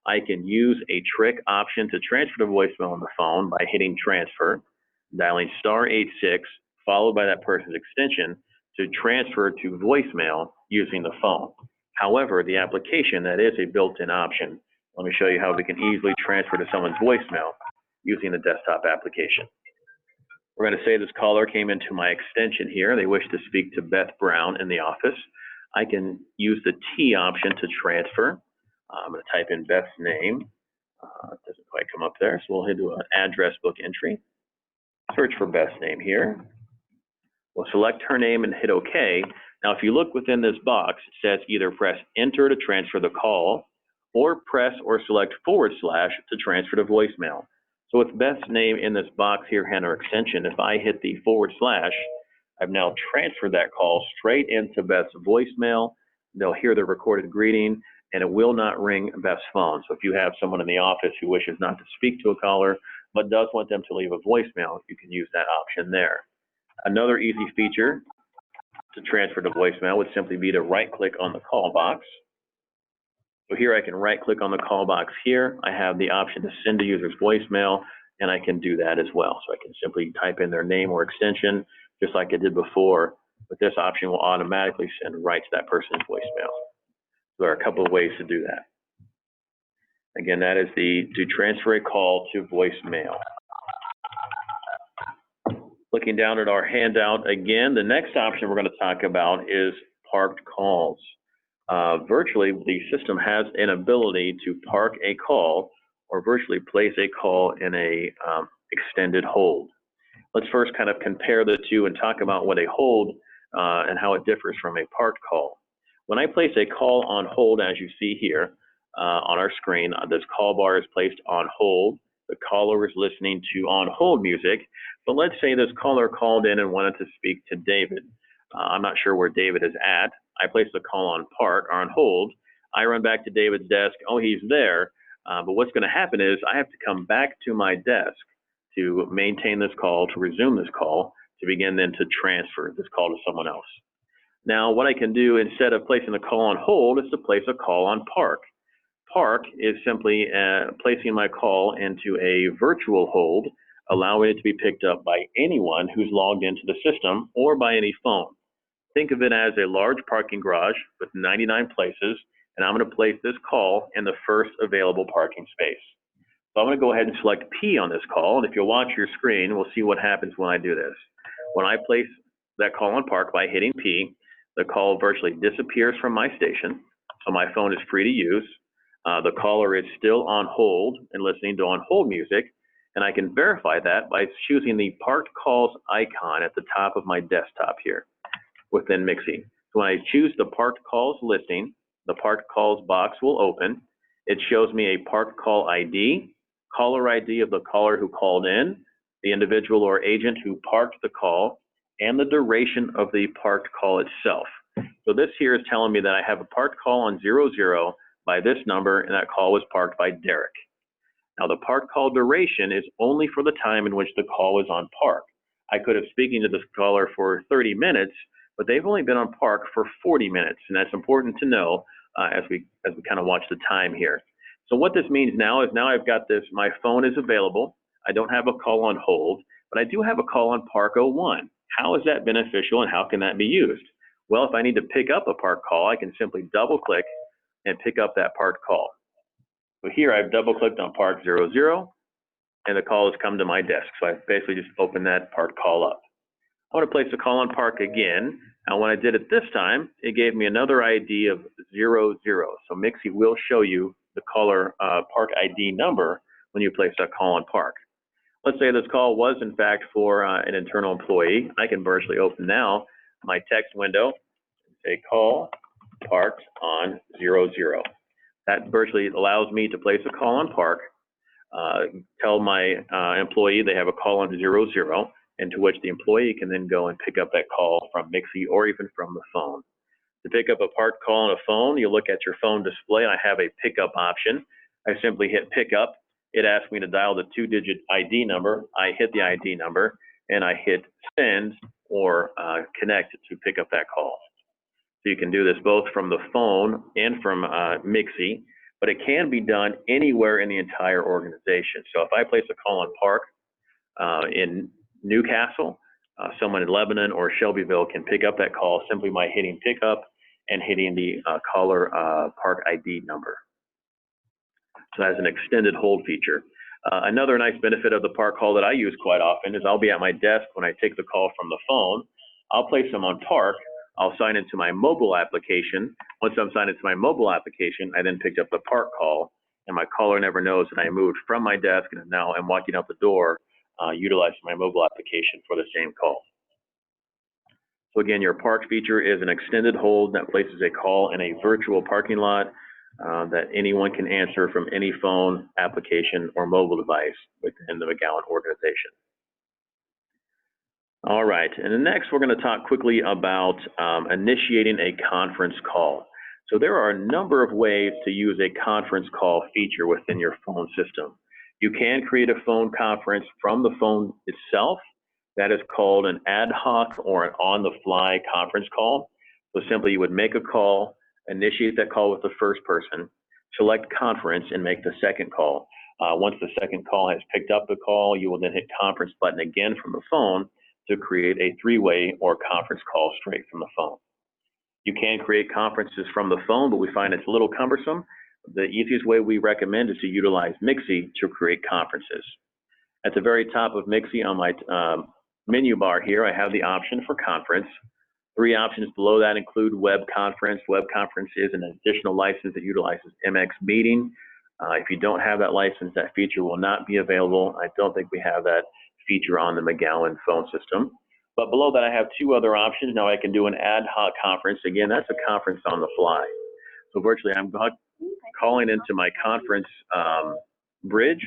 I can use a trick option to transfer to voicemail on the phone by hitting transfer, dialing *86, followed by that person's extension to transfer to voicemail using the phone. However, the application, that is a built-in option. Let me show you how we can easily transfer to someone's voicemail using the desktop application. We're going to say this caller came into my extension here. They wish to speak to Beth Brown in the office. I can use the T option to transfer. I'm going to type in Beth's name. It doesn't quite come up there, so we'll do an address book entry. Search for Beth's name here. We'll select her name and hit OK. Now, if you look within this box, it says either press Enter to transfer the call, or press or select / to transfer to voicemail. So with Beth's name in this box here and her extension, if I hit the /, I've now transferred that call straight into Beth's voicemail. They'll hear the recorded greeting, and it will not ring Beth's phone. So if you have someone in the office who wishes not to speak to a caller, but does want them to leave a voicemail, you can use that option there. Another easy feature to transfer to voicemail would simply be to right-click on the call box. So here I can right-click on the call box here. I have the option to send a user's voicemail, and I can do that as well. So I can simply type in their name or extension, just like I did before, but this option will automatically send right to that person's voicemail. So there are a couple of ways to do that. Again, that is to transfer a call to voicemail. Looking down at our handout again, the next option we're going to talk about is parked calls. Virtually, the system has an ability to park a call or virtually place a call in a extended hold. Let's first kind of compare the two and talk about what a hold and how it differs from a parked call. When I place a call on hold, as you see here on our screen, this call bar is placed on hold. The caller is listening to on hold music, but let's say this caller called in and wanted to speak to David. I'm not sure where David is at. I place the call on hold. I run back to David's desk. Oh, he's there. But what's going to happen is I have to come back to my desk to maintain this call, to resume this call, to begin then to transfer this call to someone else. Now, what I can do instead of placing the call on hold is to place a call on park. Park is simply placing my call into a virtual hold, allowing it to be picked up by anyone who's logged into the system or by any phone. Think of it as a large parking garage with 99 places, and I'm going to place this call in the first available parking space. So I'm going to go ahead and select P on this call, and if you'll watch your screen, we'll see what happens when I do this. When I place that call on park by hitting P, the call virtually disappears from my station, so my phone is free to use. The caller is still on hold and listening to on hold music, and I can verify that by choosing the parked calls icon at the top of my desktop here within MXIE. So when I choose the parked calls listing, the parked calls box will open. It shows me a parked call ID, caller ID of the caller who called in, the individual or agent who parked the call, and the duration of the parked call itself. So this here is telling me that I have a parked call on 00 by this number, and that call was parked by Derek. Now the parked call duration is only for the time in which the call was on park. I could have speaking to this caller for 30 minutes, but they've only been on park for 40 minutes, and that's important to know as we kind of watch the time here. So what this means now is now I've got this, my phone is available. I don't have a call on hold, but I do have a call on park 01. How is that beneficial and how can that be used? Well, if I need to pick up a park call, I can simply double click and pick up that parked call. So here I've double clicked on park 00 and the call has come to my desk. So I've basically just opened that parked call up. I want to place the call on park again. Now when I did it this time, it gave me another ID of 00. So MXIE will show you the caller park ID number when you place that call on park. Let's say this call was in fact for an internal employee. I can virtually open now my text window and say call parked on 00. That virtually allows me to place a call on park, tell my employee they have a call on 00, and to which the employee can then go and pick up that call from MXIE or even from the phone. To pick up a parked call on a phone, you look at your phone display. I have a pickup option. I simply hit pickup. It asks me to dial the 2-digit ID number. I hit the ID number and I hit send or connect to pick up that call. So you can do this both from the phone and from MXIE, but it can be done anywhere in the entire organization. So if I place a call on park in Newcastle, someone in Lebanon or Shelbyville can pick up that call simply by hitting pickup and hitting the caller park ID number. So that's an extended hold feature. Another nice benefit of the park call that I use quite often is I'll be at my desk when I take the call from the phone. I'll place them on park. I'll sign into my mobile application. Once I'm signed into my mobile application, I then picked up the park call, and my caller never knows that I moved from my desk and now I'm walking out the door utilizing my mobile application for the same call. So again, your park feature is an extended hold that places a call in a virtual parking lot that anyone can answer from any phone, application, or mobile device within the McGowan organization. All right, and then next we're going to talk quickly about initiating a conference call. So there are a number of ways to use a conference call feature within your phone system. You can create a phone conference from the phone itself. That is called an ad hoc or an on-the-fly conference call. So simply you would make a call, initiate that call with the first person, select conference, and make the second call. Once the second call has picked up the call, you will then hit conference button again from the phone to create a three-way or conference call straight from the phone. You can create conferences from the phone, but we find it's a little cumbersome. The easiest way we recommend is to utilize MXIE to create conferences. At the very top of MXIE on my menu bar here, I have the option for conference. 3 options below that include web conference. Web conference is an additional license that utilizes MX Meeting. If you don't have that license, that feature will not be available. I don't think we have that feature on the McGowan phone system. But below that, I have 2 other options. Now I can do an ad hoc conference. Again, that's a conference on the fly. So virtually, I'm calling into my conference bridge.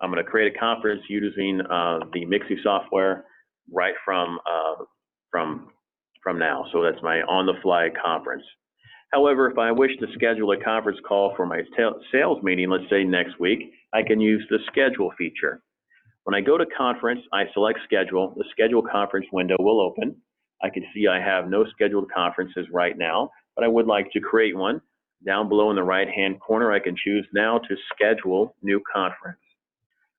I'm going to create a conference using the MXIE software right from now. So that's my on-the-fly conference. However, if I wish to schedule a conference call for my sales meeting, let's say next week, I can use the schedule feature. When I go to conference, I select schedule. The schedule conference window will open. I can see I have no scheduled conferences right now, but I would like to create one. Down below in the right-hand corner, I can choose now to schedule new conference.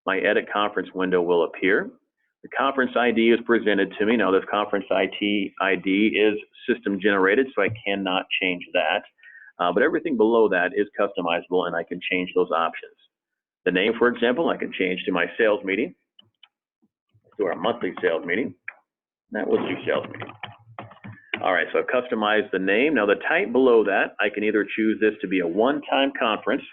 My edit conference window will appear. The conference ID is presented to me. Now this conference ID is system generated, so I cannot change that. But everything below that is customizable and I can change those options. The name, for example, I can change to my sales meeting, to our monthly sales meeting. That was do sales meeting. All right, so I've customized the name. Now the type below that, I can either choose this to be a one-time conference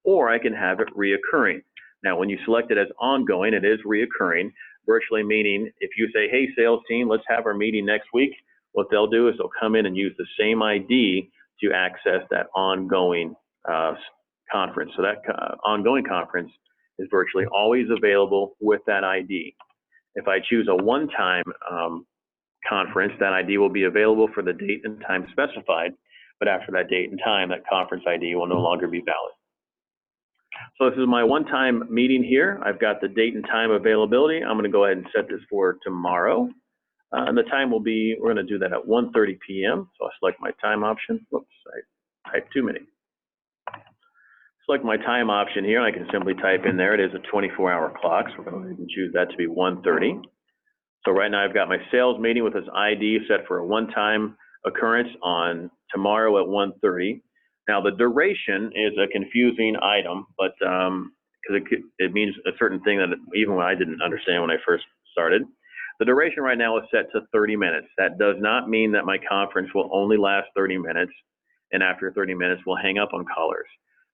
or I can have it reoccurring. Now when you select it as ongoing, it is reoccurring, virtually meaning if you say, hey, sales team, let's have our meeting next week, what they'll do is they'll come in and use the same ID to access that ongoing conference. So that ongoing conference is virtually always available with that ID. If I choose a one-time conference, that ID will be available for the date and time specified, but after that date and time, that conference ID will no longer be valid. So this is my one-time meeting here. I've got the date and time availability. I'm going to go ahead and set this for tomorrow. And the time will be, we're going to do that at 1:30 p.m. So I'll select my time option. Whoops, I typed too many. Select my time option here. I can simply type in there. It is a 24-hour clock, so we're going to go ahead and choose that to be 1:30. So right now I've got my sales meeting with this ID set for a one-time occurrence on tomorrow at 1:30. Now the duration is a confusing item, but because it means a certain thing that even when I didn't understand when I first started. The duration right now is set to 30 minutes. That does not mean that my conference will only last 30 minutes, and after 30 minutes we'll hang up on callers.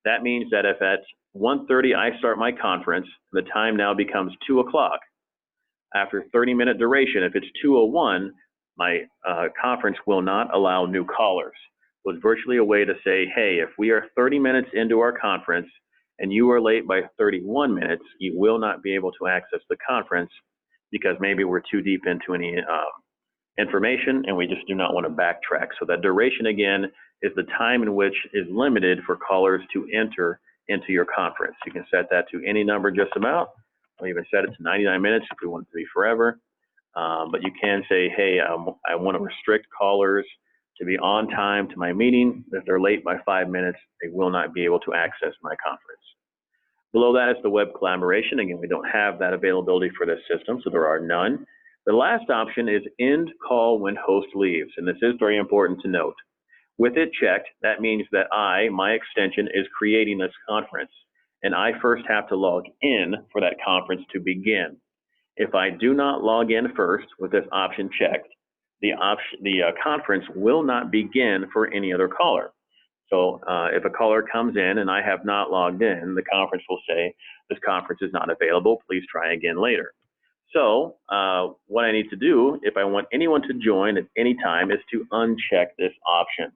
That means that if at 1:30 I start my conference, the time now becomes 2 o'clock. After 30-minute duration, if it's 2:01, my conference will not allow new callers. So it's virtually a way to say, hey, if we are 30 minutes into our conference and you are late by 31 minutes, you will not be able to access the conference because maybe we're too deep into any information and we just do not want to backtrack. So that duration, again, is the time in which is limited for callers to enter into your conference. You can set that to any number just about. I'll even set it to 99 minutes if we want it to be forever. But you can say, hey, I want to restrict callers to be on time to my meeting. If they're late by 5 minutes, they will not be able to access my conference. Below that is the web collaboration. Again, we don't have that availability for this system, so there are none. The last option is end call when host leaves, and this is very important to note. With it checked, that means that my extension, is creating this conference, and I first have to log in for that conference to begin. If I do not log in first with this option checked, the conference will not begin for any other caller. So if a caller comes in and I have not logged in, the conference will say, this conference is not available, please try again later. So what I need to do, if I want anyone to join at any time, is to uncheck this option.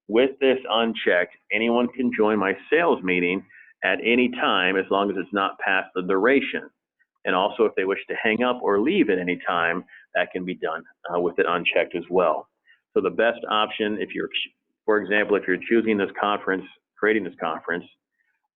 With this unchecked, anyone can join my sales meeting at any time as long as it's not past the duration. And also if they wish to hang up or leave at any time, that can be done with it unchecked as well. So the best option, if you're, for example, if you're choosing this conference, creating this conference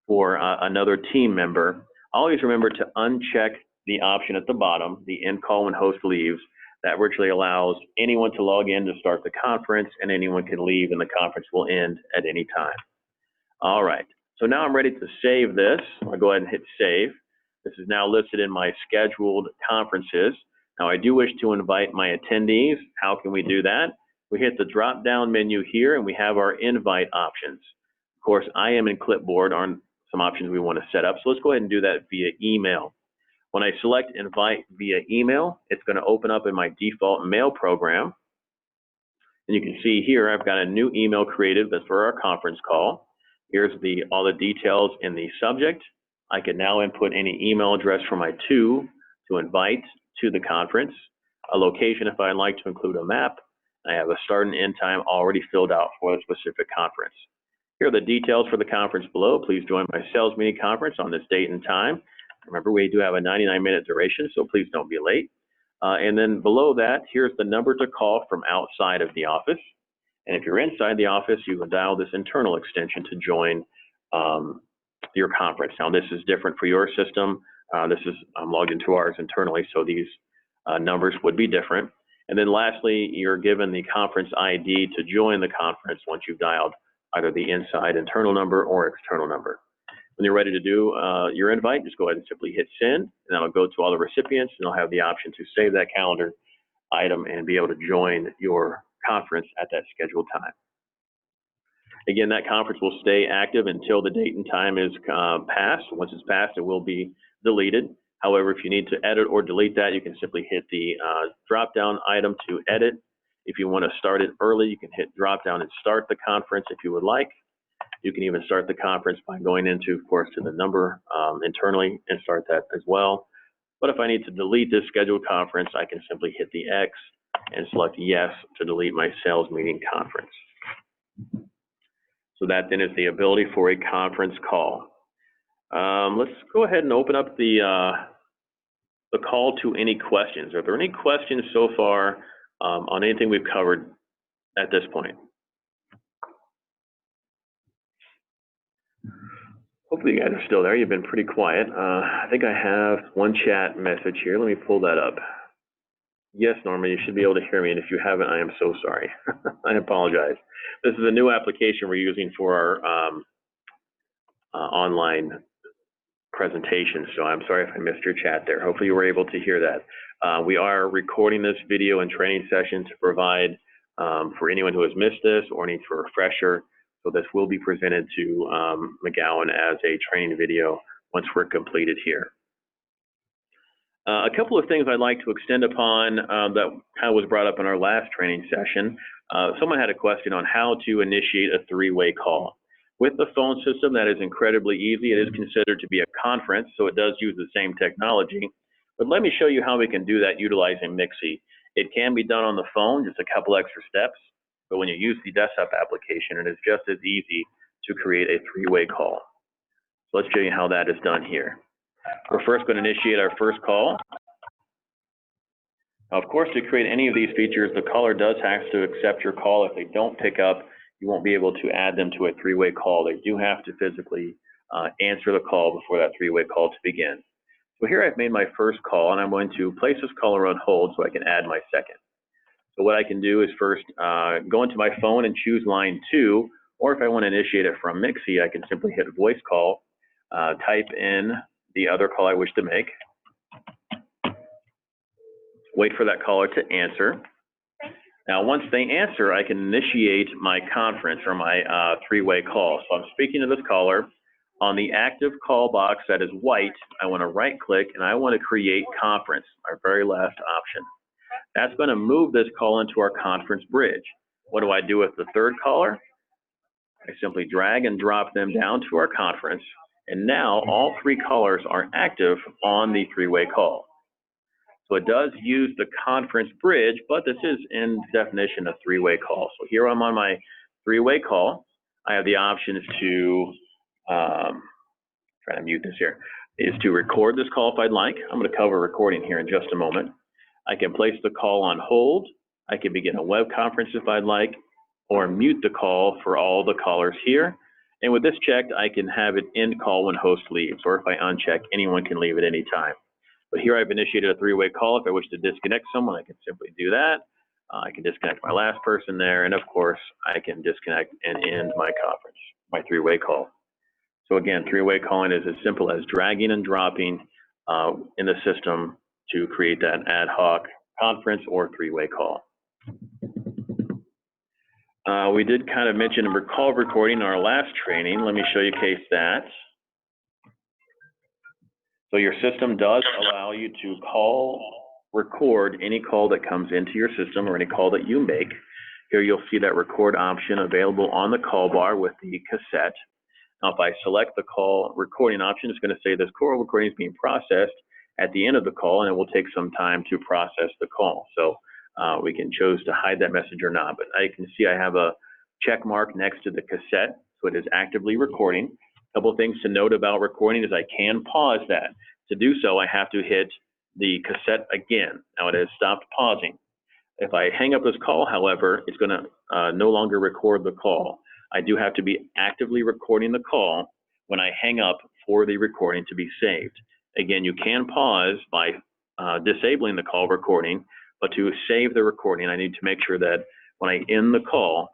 for another team member, always remember to uncheck the option at the bottom, the end call when host leaves. That virtually allows anyone to log in to start the conference, and anyone can leave and the conference will end at any time. All right, so now I'm ready to save this. I'll go ahead and hit save. This is now listed in my scheduled conferences. Now I do wish to invite my attendees. How can we do that? We hit the drop-down menu here and we have our invite options. Of course, I am in Clipboard on some options we want to set up. So let's go ahead and do that via email. When I select invite via email, it's going to open up in my default mail program. And you can see here, I've got a new email created that's for our conference call. Here's all the details in the subject. I can now input any email address for my to invite to the conference, a location if I'd like to include a map. I have a start and end time already filled out for the specific conference. Here are the details for the conference below. Please join my sales meeting conference on this date and time. Remember, we do have a 99-minute duration, so please don't be late. And then below that, here's the number to call from outside of the office. And if you're inside the office, you will dial this internal extension to join your conference. Now, this is different for your system. I'm logged into ours internally, so these numbers would be different. And then lastly, you're given the conference ID to join the conference once you've dialed either the inside internal number or external number. When you're ready to do your invite, just go ahead and simply hit send, and that'll go to all the recipients, and they'll have the option to save that calendar item and be able to join your conference at that scheduled time. Again, that conference will stay active until the date and time is passed. Once it's passed, it will be deleted. However, if you need to edit or delete that, you can simply hit the drop-down item to edit. If you want to start it early, you can hit drop-down and start the conference if you would like. You can even start the conference by going into, of course, to the number internally and start that as well. But if I need to delete this scheduled conference, I can simply hit the X and select yes to delete my sales meeting conference. So that then is the ability for a conference call. Let's go ahead and open up the call to any questions. Are there any questions so far on anything we've covered at this point. Hopefully you guys are still there. You've been pretty quiet. I think I have one chat message here. Let me pull that up. Yes, Norma, you should be able to hear me, and if you haven't, I am so sorry. I apologize. This is a new application we're using for our online presentation, so I'm sorry if I missed your chat there. Hopefully you were able to hear that. We are recording this video and training session to provide for anyone who has missed this or needs a refresher. So this will be presented to McGowan as a training video once we're completed here. A couple of things I'd like to extend upon that kind of was brought up in our last training session. Someone had a question on how to initiate a three-way call. With the phone system, that is incredibly easy. It is considered to be a conference, so it does use the same technology. But let me show you how we can do that utilizing MXIE. It can be done on the phone, just a couple extra steps. But when you use the desktop application, it is just as easy to create a three-way call. So let's show you how that is done here. We're first going to initiate our first call. Now, of course, to create any of these features, the caller does have to accept your call. If they don't pick up, you won't be able to add them to a three-way call. They do have to physically answer the call before that three-way call to begin. So here I've made my first call, and I'm going to place this caller on hold so I can add my second. So what I can do is first go into my phone and choose line 2, or if I want to initiate it from MXIE, I can simply hit voice call, type in the other call I wish to make, wait for that caller to answer. Now, once they answer, I can initiate my conference or my three-way call. So I'm speaking to this caller. On the active call box that is white, I want to right-click and I want to create conference, our very last option. That's going to move this call into our conference bridge. What do I do with the third caller? I simply drag and drop them down to our conference, and now all three callers are active on the three-way call. So it does use the conference bridge, but this is in definition a three-way call. So here I'm on my three-way call. I have the options to, try to mute this here, is to record this call if I'd like. I'm going to cover recording here in just a moment. I can place the call on hold. I can begin a web conference if I'd like, or mute the call for all the callers here. And with this checked, I can have it end call when host leaves, or if I uncheck, anyone can leave at any time. But here I've initiated a three-way call. If I wish to disconnect someone, I can simply do that. I can disconnect my last person there, and of course, I can disconnect and end my conference, my three-way call. So again, three-way calling is as simple as dragging and dropping in the system to create that ad hoc conference or three-way call. We did kind of mention a call recording in our last training. Let me show you case that. So your system does allow you to record any call that comes into your system or any call that you make. Here you'll see that record option available on the call bar with the cassette. Now if I select the call recording option, it's going to say this call recording is being processed at the end of the call, and it will take some time to process the call. So we can choose to hide that message or not, but I can see I have a check mark next to the cassette, so it is actively recording. A couple of things to note about recording is I can pause that. To do so, I have to hit the cassette again. Now it has stopped pausing. If I hang up this call, however, it's going to no longer record the call. I do have to be actively recording the call when I hang up for the recording to be saved. Again, you can pause by disabling the call recording, but to save the recording, I need to make sure that when I end the call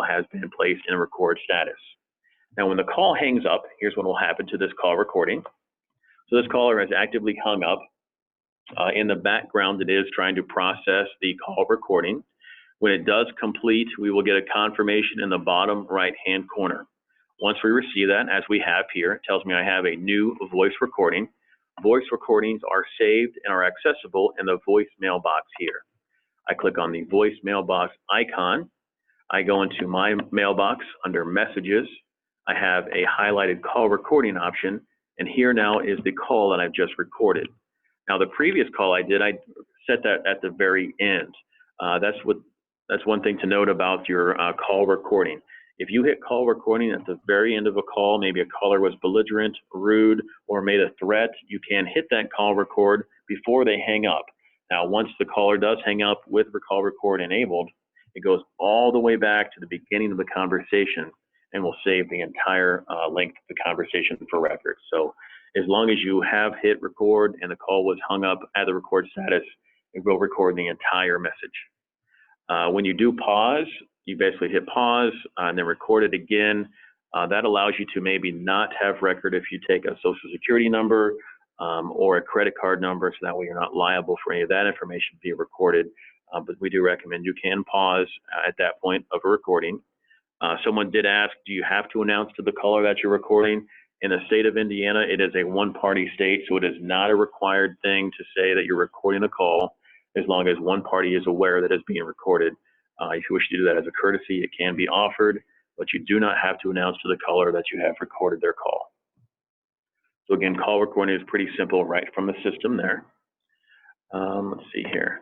has been placed in record status. Now, when the call hangs up, here's what will happen to this call recording. So this caller has actively hung up. In the background, it is trying to process the call recording. When it does complete, we will get a confirmation in the bottom right-hand corner. Once we receive that, as we have here, it tells me I have a new voice recording. Voice recordings are saved and are accessible in the voicemail box here. I click on the voicemail box icon. I go into my mailbox under messages. I have a highlighted call recording option, and here now is the call that I've just recorded. Now the previous call I did, I set that at the very end. That's one thing to note about your call recording. If you hit call recording at the very end of a call, maybe a caller was belligerent, rude, or made a threat, you can hit that call record before they hang up. Now, once the caller does hang up with call record enabled, it goes all the way back to the beginning of the conversation and will save the entire length of the conversation for record. So as long as you have hit record and the call was hung up at the record status, it will record the entire message. When you do pause, you basically hit pause and then record it again. That allows you to maybe not have record if you take a social security number or a credit card number, so that way you're not liable for any of that information being recorded. But we do recommend you can pause at that point of a recording. Someone did ask, do you have to announce to the caller that you're recording? In the state of Indiana, it is a one-party state, so it is not a required thing to say that you're recording a call as long as one party is aware that it's being recorded. If you wish to do that as a courtesy, it can be offered, but you do not have to announce to the caller that you have recorded their call. So again, call recording is pretty simple right from the system there. Let's see here.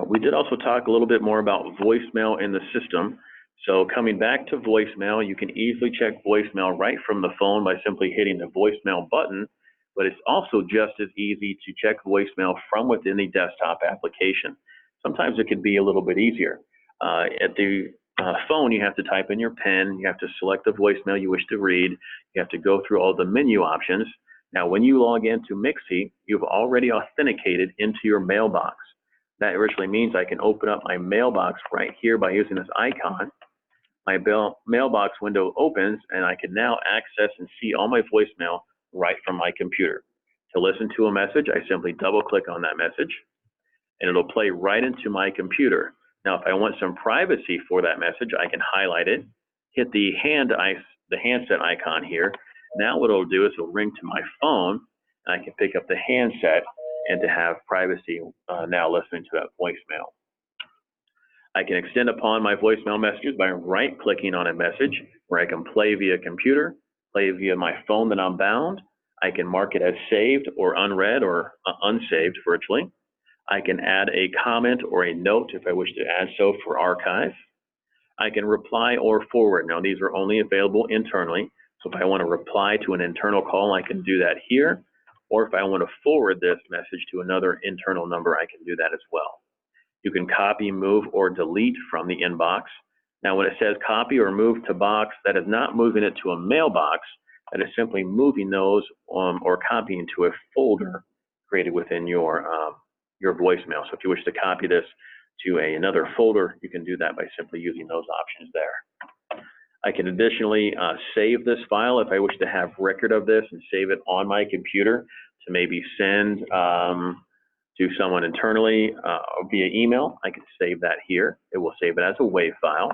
We did also talk a little bit more about voicemail in the system. So coming back to voicemail, you can easily check voicemail right from the phone by simply hitting the voicemail button, but it's also just as easy to check voicemail from within the desktop application. Sometimes it can be a little bit easier. At the phone, you have to type in your PIN, you have to select the voicemail you wish to read, you have to go through all the menu options. Now, when you log into MXIE, you've already authenticated into your mailbox. That originally means I can open up my mailbox right here by using this icon. My mailbox window opens, and I can now access and see all my voicemail right from my computer. To listen to a message, I simply double-click on that message, and it'll play right into my computer. Now, if I want some privacy for that message, I can highlight it, hit the handset icon here. Now what it'll do is it'll ring to my phone, and I can pick up the handset and to have privacy now listening to that voicemail. I can extend upon my voicemail messages by right-clicking on a message where I can play via computer, play via my phone that I'm bound. I can mark it as saved or unread or unsaved virtually. I can add a comment or a note if I wish to add so for archive. I can reply or forward. Now, these are only available internally. So if I want to reply to an internal call, I can do that here. Or if I want to forward this message to another internal number, I can do that as well. You can copy, move, or delete from the inbox. Now, when it says copy or move to box, that is not moving it to a mailbox. That is simply moving those or copying to a folder created within your voicemail. So if you wish to copy this to another folder, you can do that by simply using those options there. I can additionally save this file if I wish to have record of this and save it on my computer to maybe send to someone internally via email. I can save that here. It will save it as a WAV file.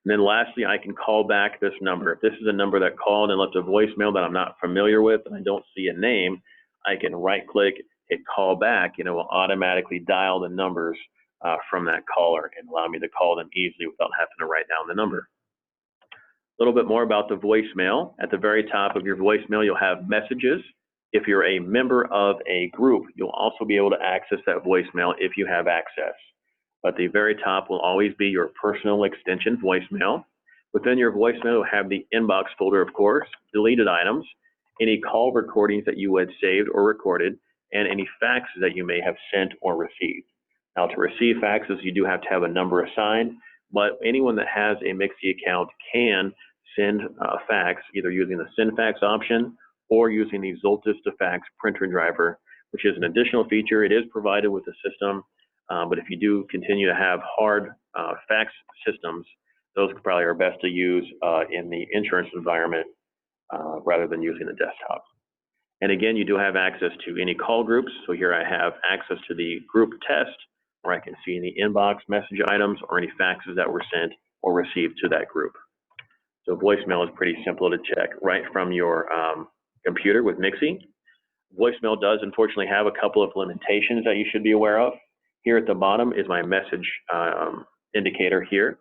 And then lastly, I can call back this number. If this is a number that called and left a voicemail that I'm not familiar with and I don't see a name, I can right-click, hit call back, and it will automatically dial the numbers from that caller and allow me to call them easily without having to write down the number. A little bit more about the voicemail. At the very top of your voicemail, you'll have messages. If you're a member of a group, you'll also be able to access that voicemail if you have access. But the very top will always be your personal extension voicemail. Within your voicemail, you'll have the inbox folder, of course, deleted items, any call recordings that you had saved or recorded, and any faxes that you may have sent or received. Now, to receive faxes, you do have to have a number assigned, but anyone that has a MXIE account can send a fax either using the send fax option or using the Zoltis to fax printer driver, which is an additional feature. It is provided with the system, but if you do continue to have hard fax systems, those probably are best to use in the insurance environment rather than using the desktop. And again, you do have access to any call groups. So here I have access to the group test, where I can see any inbox message items or any faxes that were sent or received to that group. So voicemail is pretty simple to check right from your computer with MXIE. Voicemail does unfortunately have a couple of limitations that you should be aware of. Here at the bottom is my message indicator here.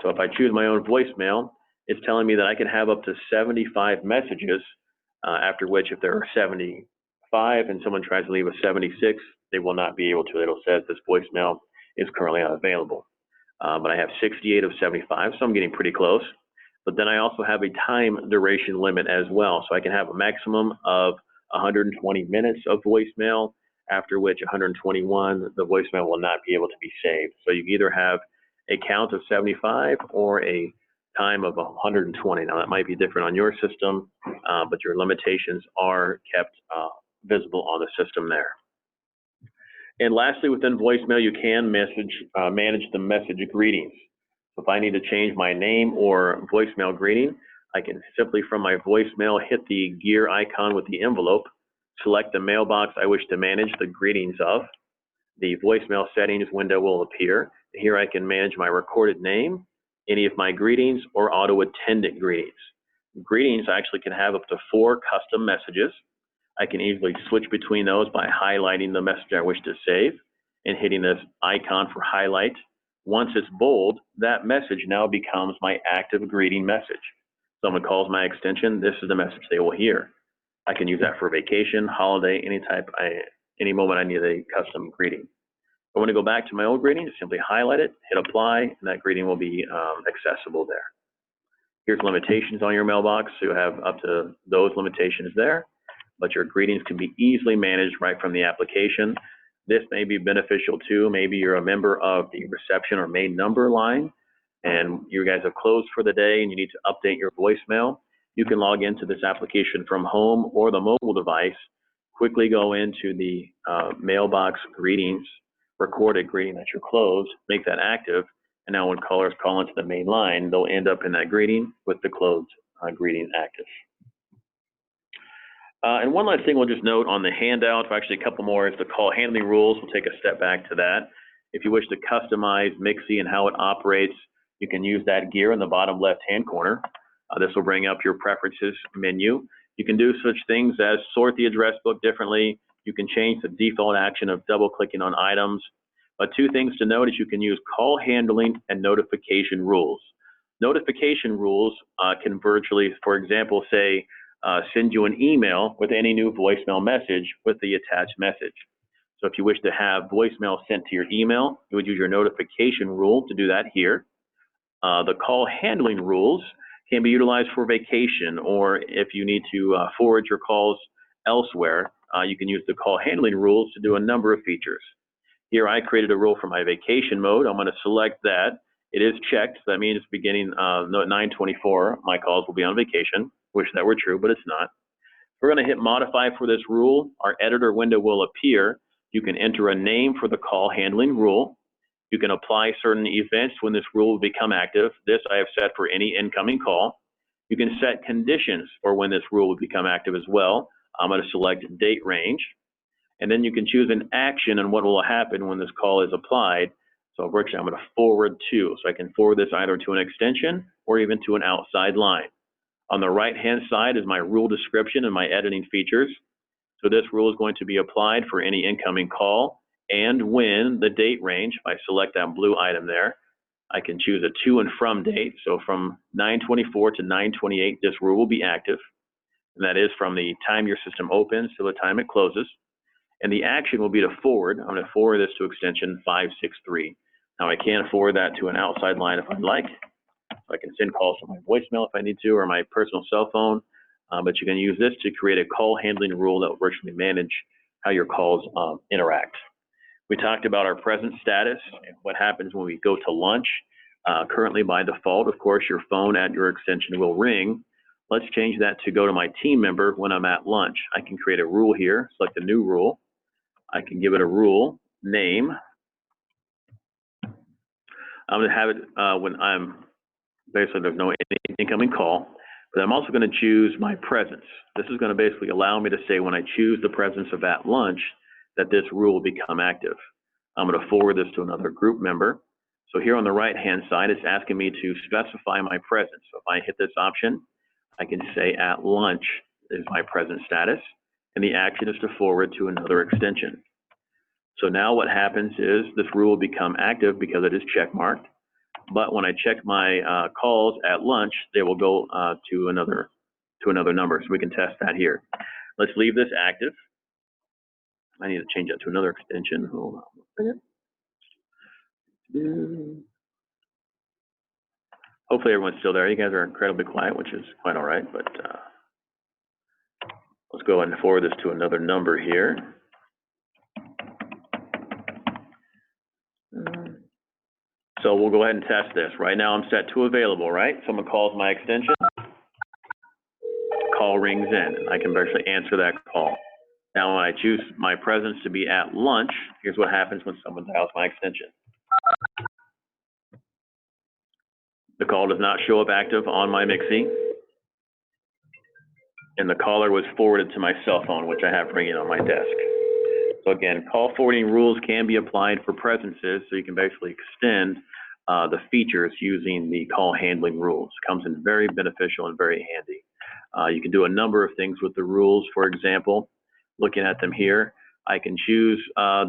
So if I choose my own voicemail, it's telling me that I can have up to 75 messages, after which if there are 75 and someone tries to leave a 76, they will not be able to. It'll say this voicemail is currently unavailable. But I have 68 of 75, so I'm getting pretty close. But then I also have a time duration limit as well. So I can have a maximum of 120 minutes of voicemail, after which 121, the voicemail will not be able to be saved. So you either have a count of 75 or a time of 120. Now that might be different on your system, but your limitations are kept visible on the system there. And lastly, within voicemail, you can manage the message greetings. So if I need to change my name or voicemail greeting, I can simply from my voicemail hit the gear icon with the envelope, select the mailbox I wish to manage the greetings of. The voicemail settings window will appear. Here I can manage my recorded name, any of my greetings, or auto-attendant greetings. Greetings actually can have up to 4 custom messages. I can easily switch between those by highlighting the message I wish to save and hitting this icon for highlight. Once it's bold, that message now becomes my active greeting message. Someone calls my extension, this is the message they will hear. I can use that for vacation, holiday, any moment I need a custom greeting. If I want to go back to my old greeting, simply highlight it, hit apply, and that greeting will be accessible there. Here's limitations on your mailbox, so you have up to those limitations there, but your greetings can be easily managed right from the application. This may be beneficial too. Maybe you're a member of the reception or main number line, and you guys have closed for the day and you need to update your voicemail. You can log into this application from home or the mobile device, quickly go into the mailbox greetings, recorded greeting that you're closed, make that active, and now when callers call into the main line, they'll end up in that greeting with the closed greeting active. And one last thing we'll just note on the handout, actually a couple more, is the call handling rules. We'll take a step back to that. If you wish to customize MXIE and how it operates, you can use that gear in the bottom left-hand corner. This will bring up your preferences menu. You can do such things as sort the address book differently. You can change the default action of double-clicking on items. But 2 things to note is you can use call handling and notification rules. Notification rules can virtually, for example, say, send you an email with any new voicemail message with the attached message. So if you wish to have voicemail sent to your email, you would use your notification rule to do that here. The call handling rules can be utilized for vacation, or if you need to forward your calls elsewhere, you can use the call handling rules to do a number of features. Here I created a rule for my vacation mode. I'm going to select that. It is checked, so that means beginning at 9:24, my calls will be on vacation. Wish that were true, but it's not. We're going to hit modify for this rule. Our editor window will appear. You can enter a name for the call handling rule. You can apply certain events when this rule will become active. This I have set for any incoming call. You can set conditions for when this rule will become active as well. I'm going to select date range. And then you can choose an action and what will happen when this call is applied. So virtually I'm going to forward to. So I can forward this either to an extension or even to an outside line. On the right-hand side is my rule description and my editing features. So this rule is going to be applied for any incoming call and when the date range, if I select that blue item there, I can choose a to and from date. So from 9:24 to 9:28, this rule will be active. And that is from the time your system opens to the time it closes. And the action will be to forward. I'm going to forward this to extension 563. Now I can forward that to an outside line if I'd like. So I can send calls from my voicemail if I need to, or my personal cell phone. But you can use this to create a call handling rule that will virtually manage how your calls interact. We talked about our present status and what happens when we go to lunch. Currently, by default, of course, your phone at your extension will ring. Let's change that to go to my team member when I'm at lunch. I can create a rule here, select a new rule. I can give it a rule name. I'm going to have it when I'm basically there's no incoming call, but I'm also going to choose my presence. This is going to basically allow me to say when I choose the presence of at lunch that this rule will become active. I'm going to forward this to another group member. So here on the right-hand side, it's asking me to specify my presence. So if I hit this option, I can say at lunch is my present status, and the action is to forward to another extension. So now what happens is this rule will become active because it is check marked. But when I check my calls at lunch, they will go to another number. So we can test that here. Let's leave this active. I need to change that to another extension. Hold on a second. Hopefully everyone's still there. You guys are incredibly quiet, which is quite all right. But let's go ahead and forward this to another number here. So we'll go ahead and test this. Right now I'm set to available, right? Someone calls my extension, call rings in. I can virtually answer that call. Now when I choose my presence to be at lunch, here's what happens when someone dials my extension. The call does not show up active on my MXIE, and the caller was forwarded to my cell phone, which I have ringing on my desk. So again, call forwarding rules can be applied for presences, so you can basically extend the features using the call handling rules. It comes in very beneficial and very handy. You can do a number of things with the rules. For example, looking at them here, I can choose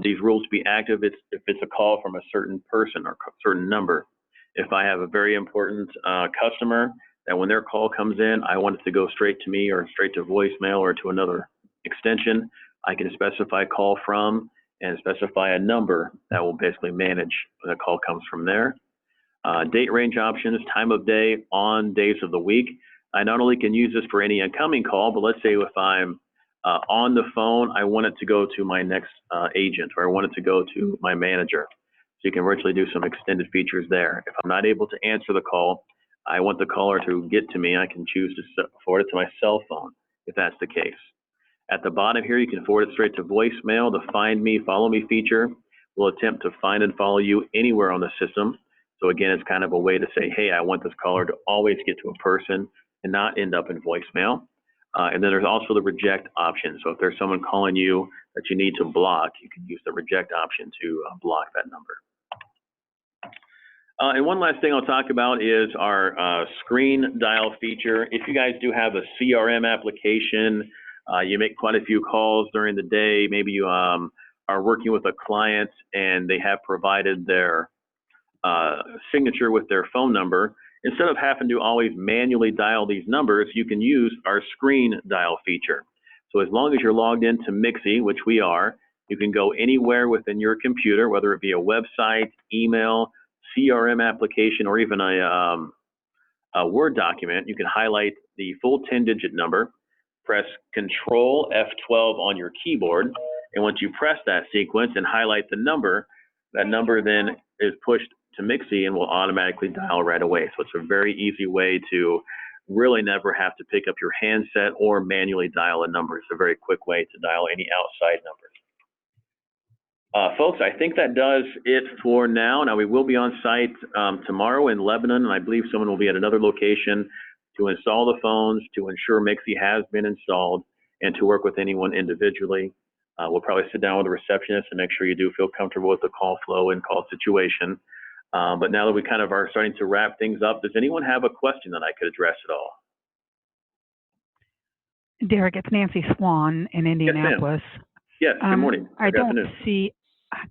these rules to be active if it's a call from a certain person or a certain number. If I have a very important customer that when their call comes in, I want it to go straight to me or straight to voicemail or to another extension, I can specify call from and specify a number that will basically manage when the call comes from there. Date range options, time of day, on days of the week. I not only can use this for any incoming call, but let's say if I'm on the phone, I want it to go to my next agent, or I want it to go to my manager. So you can virtually do some extended features there. If I'm not able to answer the call, I want the caller to get to me, I can choose to forward it to my cell phone if that's the case. At the bottom here, you can forward it straight to voicemail. The Find Me, Follow Me feature will attempt to find and follow you anywhere on the system. So again, it's kind of a way to say, hey, I want this caller to always get to a person and not end up in voicemail. And then there's also the reject option. So if there's someone calling you that you need to block, you can use the reject option to block that number. And one last thing I'll talk about is our screen dial feature. If you guys do have a CRM application, you make quite a few calls during the day, maybe you are working with a client and they have provided their signature with their phone number, instead of having to always manually dial these numbers, you can use our screen dial feature. So as long as you're logged into MXIE, which we are, you can go anywhere within your computer, whether it be a website, email, CRM application, or even a Word document. You can highlight the full 10-digit number, press Control F12 on your keyboard, and once you press that sequence and highlight the number, that number then is pushed to MXIE and will automatically dial right away. So it's a very easy way to really never have to pick up your handset or manually dial a number. It's a very quick way to dial any outside numbers. Folks, I think that does it for now. Now, we will be on site tomorrow in Lebanon, and I believe someone will be at another location to install the phones, to ensure MXIE has been installed, and to work with anyone individually. We'll probably sit down with the receptionist and make sure you do feel comfortable with the call flow and call situation. But now that we kind of are starting to wrap things up, does anyone have a question that I could address at all? Derek, it's Nancy Swan in Indianapolis. Yes, good morning.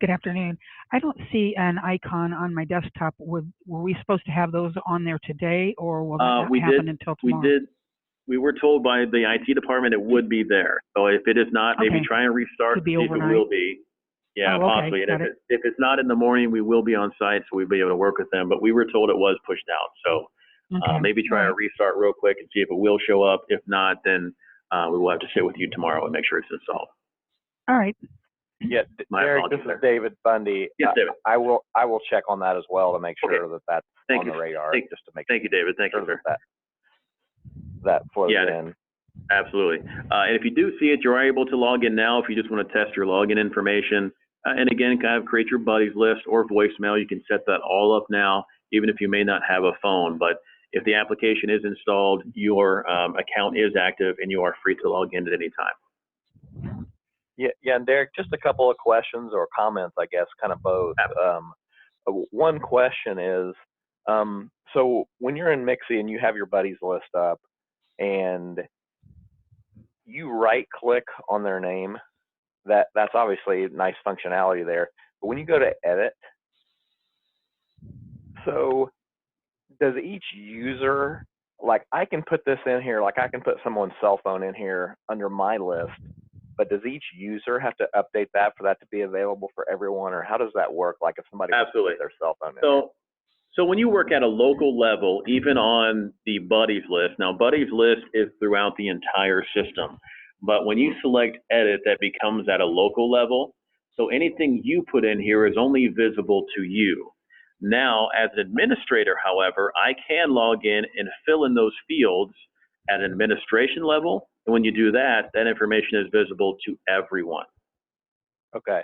Good afternoon. I don't see an icon on my desktop. Were we supposed to have those on there today, or will that not happen until tomorrow? We were told by the IT department it would be there. So if it is not, maybe try and restart, see if it will be. Yeah, possibly. And if it's not in the morning, we will be on site, so we'll be able to work with them. But we were told it was pushed out. So maybe try a restart real quick and see if it will show up. If not, then we will have to sit with you tomorrow and make sure it's installed. All right. Yeah, Derek, this is David Bundy. Yes, David. I will check on that as well to make sure that that's on the radar. Just to make Thank you, David. Thank you, sir. That flows in. Absolutely. And if you do see it, you're able to log in now. If you just want to test your login information, and again, kind of create your buddies list or voicemail. You can set that all up now, even if you may not have a phone. But if the application is installed, your account is active, and you are free to log in at any time. Yeah, and Derek, just a couple of questions or comments, I guess, kind of both. One question is, so when you're in MXIE and you have your buddies list up, and you right-click on their name, that's obviously nice functionality there. But when you go to edit, so does each user, like I can put this in here, like I can put someone's cell phone in here under my list, but does each user have to update that for that to be available for everyone, or how does that work? Like if somebody wants to put their cell phone in there? So when you work at a local level, even on the buddies list, now buddies list is throughout the entire system, but when you select edit, that becomes at a local level. So anything you put in here is only visible to you. Now, as an administrator, however, I can log in and fill in those fields at an administration level. And when you do that, that information is visible to everyone. Okay.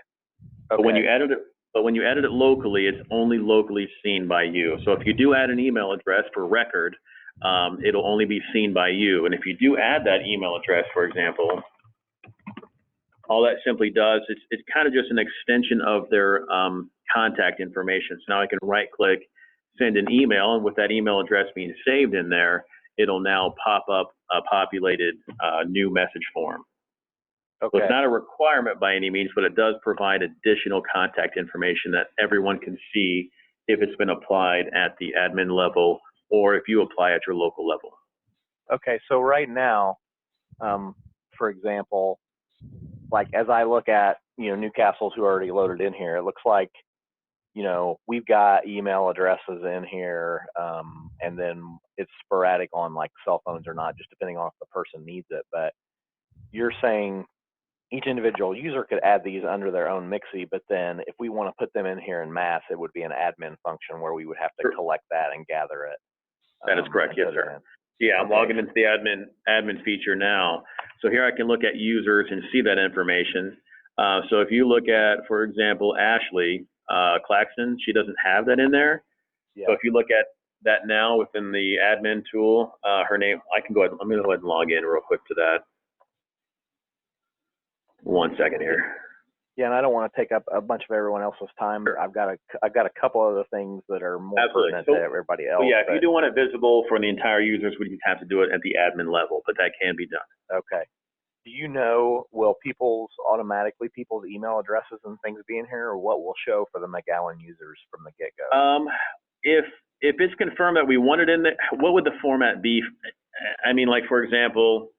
But when you edit it locally, it's only locally seen by you. So if you do add an email address for record, it'll only be seen by you. And if you do add that email address, for example, all that simply does, it's kind of just an extension of their contact information. So now I can right click, send an email, and with that email address being saved in there, it'll now pop up a populated new message form. Okay. So it's not a requirement by any means, but it does provide additional contact information that everyone can see if it's been applied at the admin level or if you apply at your local level. Okay, so right now, for example, like as I look at, Newcastle's who are already loaded in here, it looks like, we've got email addresses in here, and then it's sporadic on like cell phones or not, just depending on if the person needs it. But you're saying each individual user could add these under their own MXIE, but then if we want to put them in here in mass, it would be an admin function where we would have to collect that and gather it. That is correct, yes, sir. Yeah, I'm logging into the admin feature now. So here I can look at users and see that information. So if you look at, for example, Ashley Claxton, she doesn't have that in there. Yeah. So if you look at that now within the admin tool, her name, I can go ahead, I'm going to go ahead and log in real quick to that. 1 second here. Yeah, and I don't want to take up a bunch of everyone else's time. I've got a couple other things that are more pertinent to everybody else. Well, yeah, if you do want it visible for the entire users, we just have to do it at the admin level, but that can be done. Okay. Do you know, will people's email addresses and things be in here, or what will show for the McGowan users from the get-go? If it's confirmed that we want it in there, what would the format be? I mean, like, for example,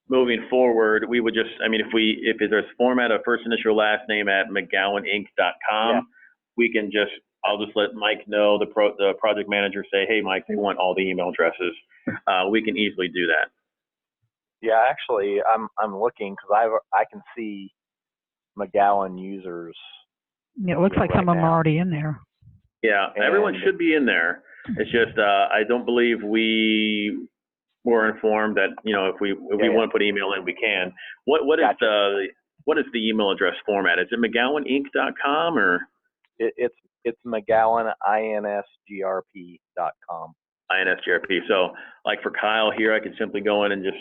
moving forward, we would just, I mean, if there's format of first initial last name at McGowanInc.com, we can just, I'll just let Mike know, the project manager, say, hey, Mike, they want all the email addresses. We can easily do that. Yeah, actually, I'm looking because I can see McGowan users. Yeah, it looks like some of them are already in there. Yeah, everyone should be in there. It's just I don't believe we were informed that if we want to put email in, we can. What is the email address format? Is it McGowanInc.com or? It's McGowan INSGRP.com. INSGRP. So like for Kyle here, I can simply go in and just,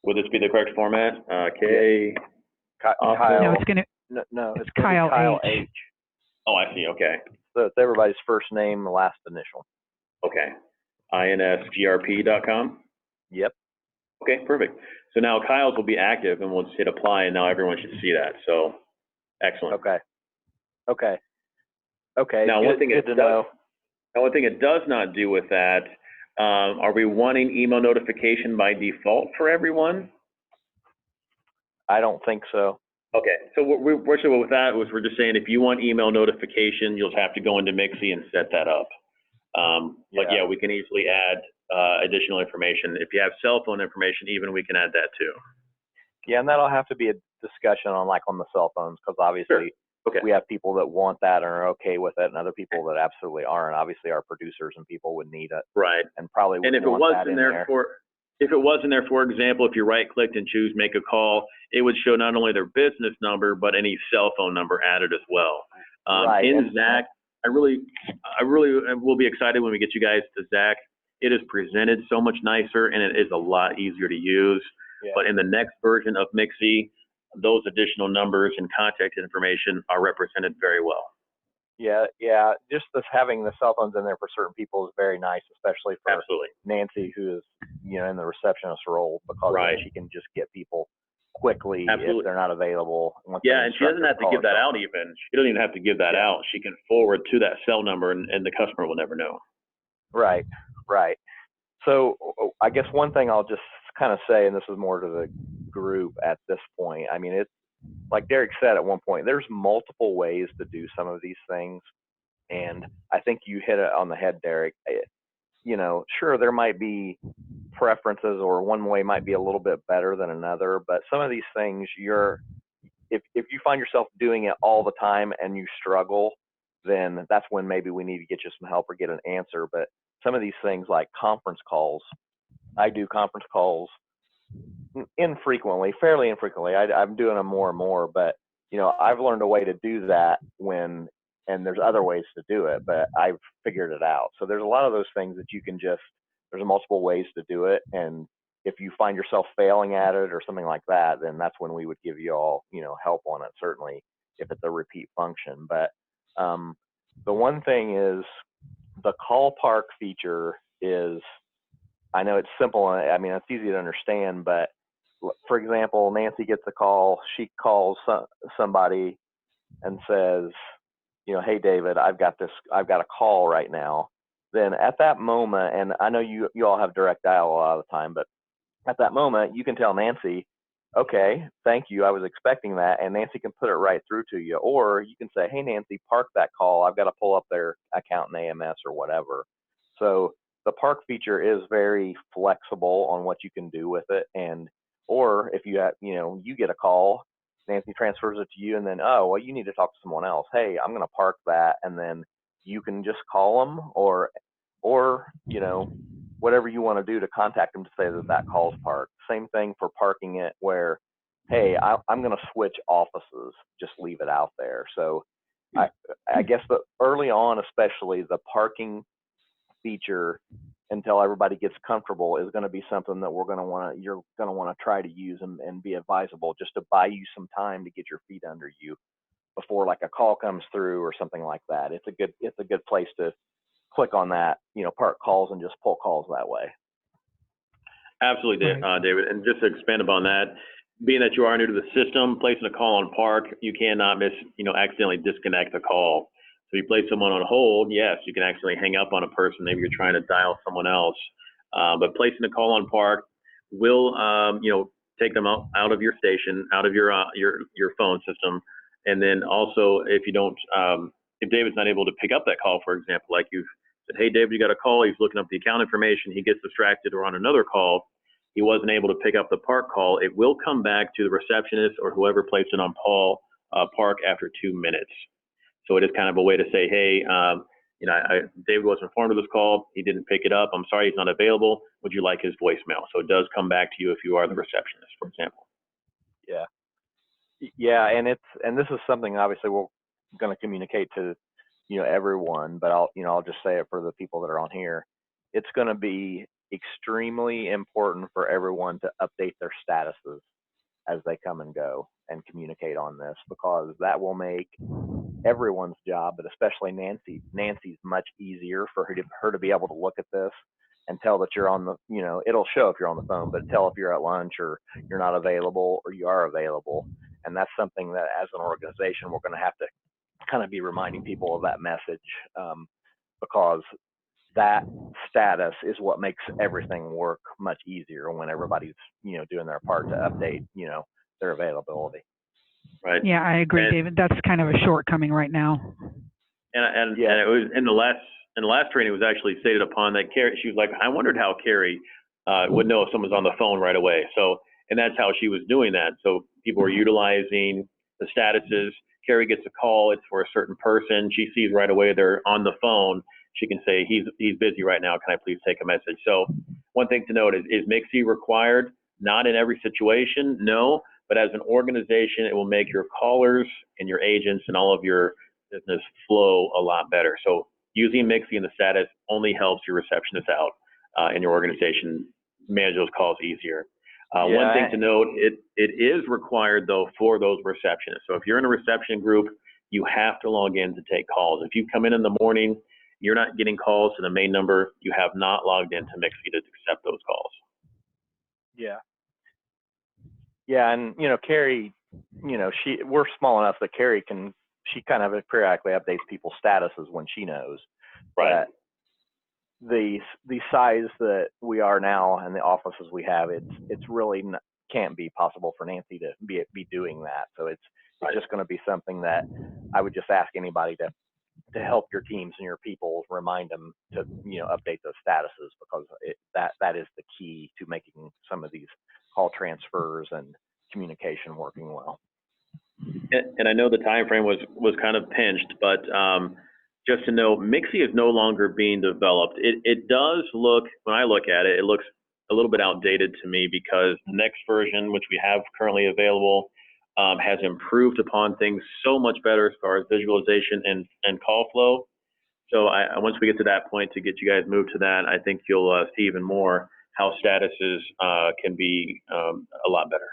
would this be the correct format? Kyle. No, it's gonna. No, it's Kyle H. Oh, I see. Okay. So it's everybody's first name, last initial. Okay. INSGRP.com. Yep. Okay, perfect. So now Kyle's will be active, and we'll just hit apply, and now everyone should see that. So, excellent. Okay. Now, one thing it does not do with that, are we wanting email notification by default for everyone? I don't think so. Okay, so we're with that was we're just saying if you want email notification, you'll have to go into MXIE and set that up. But yeah, we can easily add additional information. If you have cell phone information, even we can add that too. Yeah, and that'll have to be a discussion on the cell phones, because obviously we have people that want that and are okay with it, and other people that absolutely aren't. Obviously, our producers and people would need it, right? And probably wouldn't want that in there. If it was in there, for example, if you right-clicked and choose make a call, it would show not only their business number but any cell phone number added as well. Right. In Zach, I really will be excited when we get you guys to Zach. It is presented so much nicer and it is a lot easier to use. Yeah. But in the next version of MXIE, those additional numbers and contact information are represented very well. Yeah. Just having the cell phones in there for certain people is very nice, especially for Nancy, who is in the receptionist role, because then she can just get people quickly if they're not available. Yeah, and she doesn't have to give that out even. She doesn't even have to give that out. She can forward to that cell number and the customer will never know. Right. So I guess one thing I'll just kind of say, and this is more to the group at this point, I mean, it's like Derek said at one point, there's multiple ways to do some of these things. And I think you hit it on the head, Derek. Sure, there might be preferences, or one way might be a little bit better than another, but some of these things if you find yourself doing it all the time and you struggle, then that's when maybe we need to get you some help or get an answer. But some of these things like conference calls, I do conference calls fairly infrequently. I'm doing them more and more, but I've learned a way to do that and there's other ways to do it, but I've figured it out. So there's a lot of those things that you can there's multiple ways to do it. And if you find yourself failing at it or something like that, then that's when we would give you all, help on it, certainly if it's a repeat function. But the one thing is the call park feature is, I know it's simple. I mean, it's easy to understand, but for example, Nancy gets a call. She calls somebody and says, hey, David, I've got a call right now. Then at that moment, and I know you all have direct dial a lot of the time, but at that moment, you can tell Nancy, okay, thank you, I was expecting that, and Nancy can put it right through to you. Or you can say, hey, Nancy, park that call. I've got to pull up their account in AMS or whatever. So the park feature is very flexible on what you can do with it. Or if you you get a call, Nancy transfers it to you, and then, oh, well, you need to talk to someone else. Hey, I'm going to park that, and then you can just call them or whatever you want to do to contact them to say that call's parked. Same thing for parking it where, hey, I'm going to switch offices, just leave it out there. So I guess early on, especially the parking feature, until everybody gets comfortable, is going to be something that you're going to want to try to use and be advisable, just to buy you some time to get your feet under you before like a call comes through or something like that. It's a good place to click on that, park calls and just pull calls that way. Absolutely, David. And just to expand upon that, being that you are new to the system, placing a call on park, you cannot accidentally disconnect the call. So you place someone on hold, yes, you can actually hang up on a person. Maybe you're trying to dial someone else. But placing a call on park will, take them out of your station, out of your phone system. And then also, if David's not able to pick up that call, for example, like you've said, hey, David, you got a call. He's looking up the account information. He gets distracted or on another call. He wasn't able to pick up the park call. It will come back to the receptionist or whoever placed it on park after 2 minutes. So it is kind of a way to say, hey, David was informed of this call. He didn't pick it up. I'm sorry, he's not available. Would you like his voicemail? So it does come back to you if you are the receptionist, for example. Yeah, and this is something obviously we're going to communicate to everyone, but I'll just say it for the people that are on here. It's going to be extremely important for everyone to update their statuses as they come and go and communicate on this, because that will make everyone's job, but especially Nancy's much easier for her to be able to look at this and tell that you're on the, it'll show if you're on the phone, but tell if you're at lunch or you're not available or you are available. And that's something that as an organization, we're going to have to kind of be reminding people of that message, because that status is what makes everything work much easier when everybody's, doing their part to update, their availability. Right. Yeah, I agree, David. That's kind of a shortcoming right now. And it was in the last training, it was actually stated upon that Carrie, she was like, I wondered how Carrie would know if someone's on the phone right away. So, and that's how she was doing that. So people were utilizing the statuses. Carrie gets a call, it's for a certain person. She sees right away they're on the phone. She can say, he's busy right now. Can I please take a message? So one thing to note is MXIE required? Not in every situation, no. But as an organization, it will make your callers and your agents and all of your business flow a lot better. So using MXIE in the status only helps your receptionist out in your organization manage those calls easier. One thing to note, it is required though for those receptionists. So if you're in a reception group, you have to log in to take calls. If you come in the morning, you're not getting calls to the main number, you have not logged into MXIE to accept those calls. Yeah, and Carrie, we're small enough that Carrie she kind of periodically updates people's statuses when she knows. Right. But the size that we are now and the offices we have, it's really can't be possible for Nancy to be doing that. So it's just going to be something that I would just ask anybody to help your teams and your people, remind them to update those statuses, because that is the key to making some of these call transfers and communication working well. And I know the time frame was kind of pinched, but just to know, MXIE is no longer being developed. It does look, when I look at it, it looks a little bit outdated to me because the next version, which we have currently available, has improved upon things so much better as far as visualization and call flow. So once we get to that point to get you guys moved to that, I think you'll see even more how statuses can be a lot better.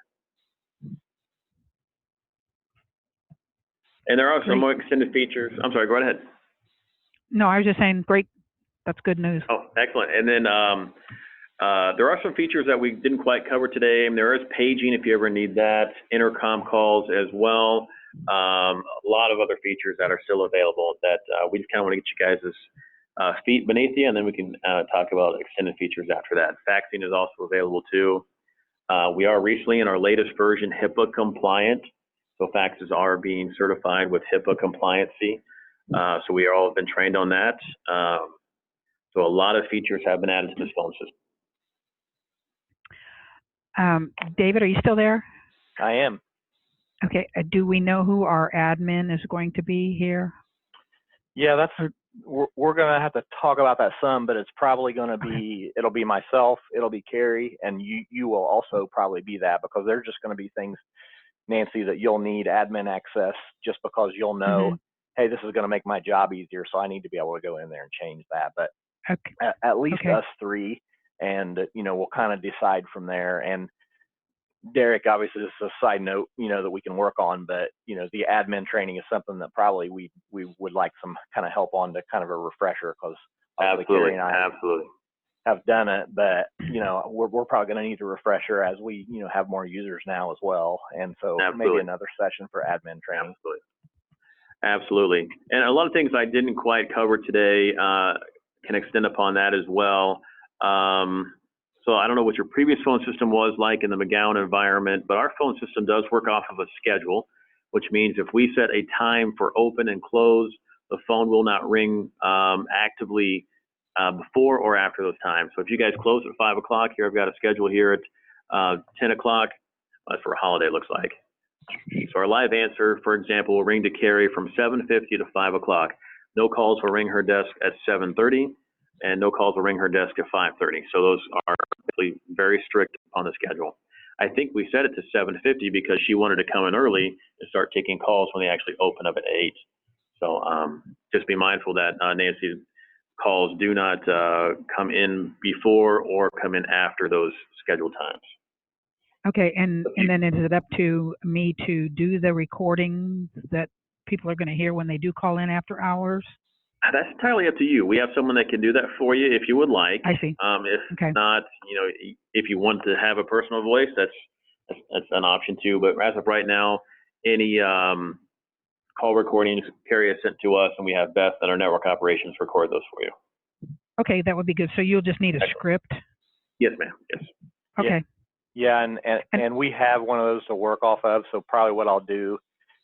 And there are some more extended features. I'm sorry, go ahead. No, I was just saying, great. That's good news. Oh, excellent. And then there are some features that we didn't quite cover today. And there is paging if you ever need that, intercom calls as well. A lot of other features that are still available that we just kind of want to get you guys' feet beneath you, and then we can talk about extended features after that. Faxing is also available too. We are recently in our latest version HIPAA compliant. So faxes are being certified with HIPAA compliancy. So we all have been trained on that. So a lot of features have been added to this phone system. David, are you still there? I am. Okay. Do we know who our admin is going to be here? Yeah, we're going to have to talk about that some, but it's probably going to be, it'll be myself, it'll be Carrie, and you will also probably be that, because there's just going to be things, Nancy, that you'll need admin access just because you'll know, hey, this is going to make my job easier, so I need to be able to go in there and change that. But at least us three, and we'll kind of decide from there. And Derek, obviously, this is a side note, that we can work on, but the admin training is something that probably we would like some kind of help on, to kind of a refresher, because Carrie and I have done it, but we're probably going to need a refresher as we have more users now as well, and so maybe another session for admin training. Absolutely. And a lot of things I didn't quite cover today can extend upon that as well. So I don't know what your previous phone system was like in the McGowan environment, but our phone system does work off of a schedule, which means if we set a time for open and close, the phone will not ring actively before or after those times. So if you guys close at 5 o'clock, here I've got a schedule here at 10 o'clock. That's for a holiday, it looks like. So our live answer, for example, will ring to Carrie from 7:50 to 5 o'clock. No calls will ring her desk at 7:30, and no calls will ring her desk at 5:30. So those are very strict on the schedule. I think we set it to 7:50 because she wanted to come in early and start taking calls when they actually open up at 8. So just be mindful that Nancy's calls do not come in before or come in after those scheduled times. Okay, and then is it up to me to do the recordings that people are going to hear when they do call in after hours? That's entirely up to you. We have someone that can do that for you if you would like. I see. If not, if you want to have a personal voice, that's an option too. But as of right now, any call recordings Carrie has sent to us, and we have Beth and our network operations record those for you. Okay, that would be good. So you'll just need a script? Yes, ma'am. Yes. Okay. Yeah, and we have one of those to work off of. So probably what I'll do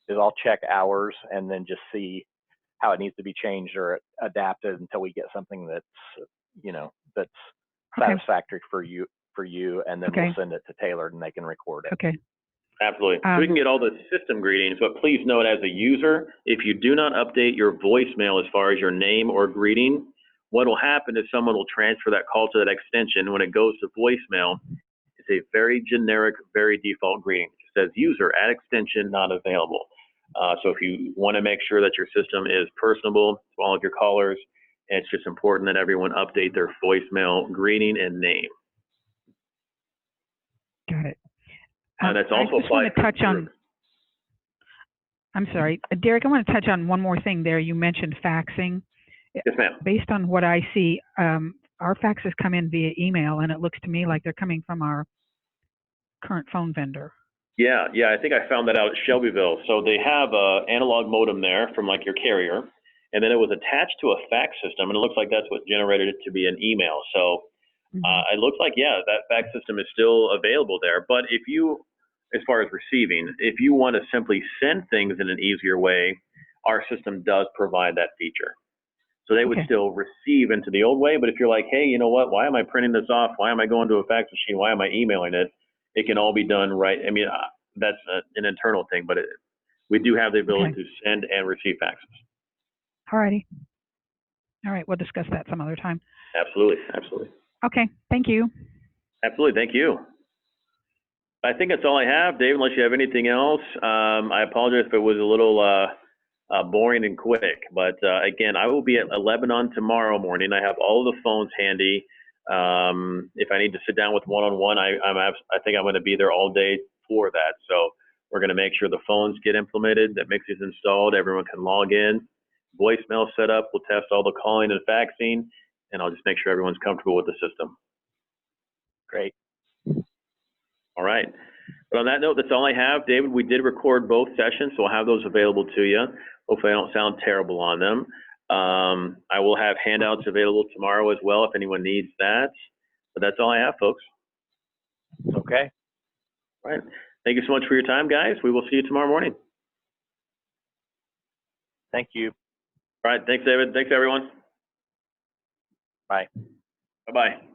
is I'll check hours and then just see how it needs to be changed or adapted until we get something that's that's satisfactory for you, and then we'll send it to Tailored and they can record it. Okay. Absolutely. So we can get all the system greetings, but please note, as a user, if you do not update your voicemail as far as your name or greeting, what will happen is someone will transfer that call to that extension. When it goes to voicemail, it's a very generic, very default greeting. It says user at extension not available. So if you want to make sure that your system is personable to all of your callers, it's just important that everyone update their voicemail greeting and name. Got it. That's also I just want to touch on, I'm sorry, Derek, I want to touch on one more thing there. You mentioned faxing. Yes, ma'am. Based on what I see, our faxes come in via email, and it looks to me like they're coming from our current phone vendor. Yeah, I think I found that out at Shelbyville. So they have an analog modem there from like your carrier, and then it was attached to a fax system, and it looks like that's what generated it to be an email. So it looks like, that fax system is still available there. But if you, as far as receiving, if you want to simply send things in an easier way, our system does provide that feature. So they would still receive into the old way, but if you're like, hey, you know what, why am I printing this off? Why am I going to a fax machine? Why am I emailing it? It can all be done right. I mean, that's an internal thing, but we do have the ability to send and receive faxes. All righty. All right, we'll discuss that some other time. Absolutely, absolutely. Okay, thank you. Absolutely, thank you. I think that's all I have, Dave, unless you have anything else. I apologize if it was a little boring and quick, but again, I will be at 11 on tomorrow morning. I have all of the phones handy. If I need to sit down with one-on-one, I think I'm going to be there all day for that. So we're going to make sure the phones get implemented, that MXIE is installed, everyone can log in, voicemail set up, we'll test all the calling and faxing, and I'll just make sure everyone's comfortable with the system. Great. All right. But on that note, that's all I have. David, we did record both sessions, so I'll have those available to you. Hopefully I don't sound terrible on them. I will have handouts available tomorrow as well if anyone needs that. But that's all I have, folks. Okay. All right. Thank you so much for your time, guys. We will see you tomorrow morning. Thank you. All right. Thanks, David. Thanks, everyone. Bye. Bye-bye.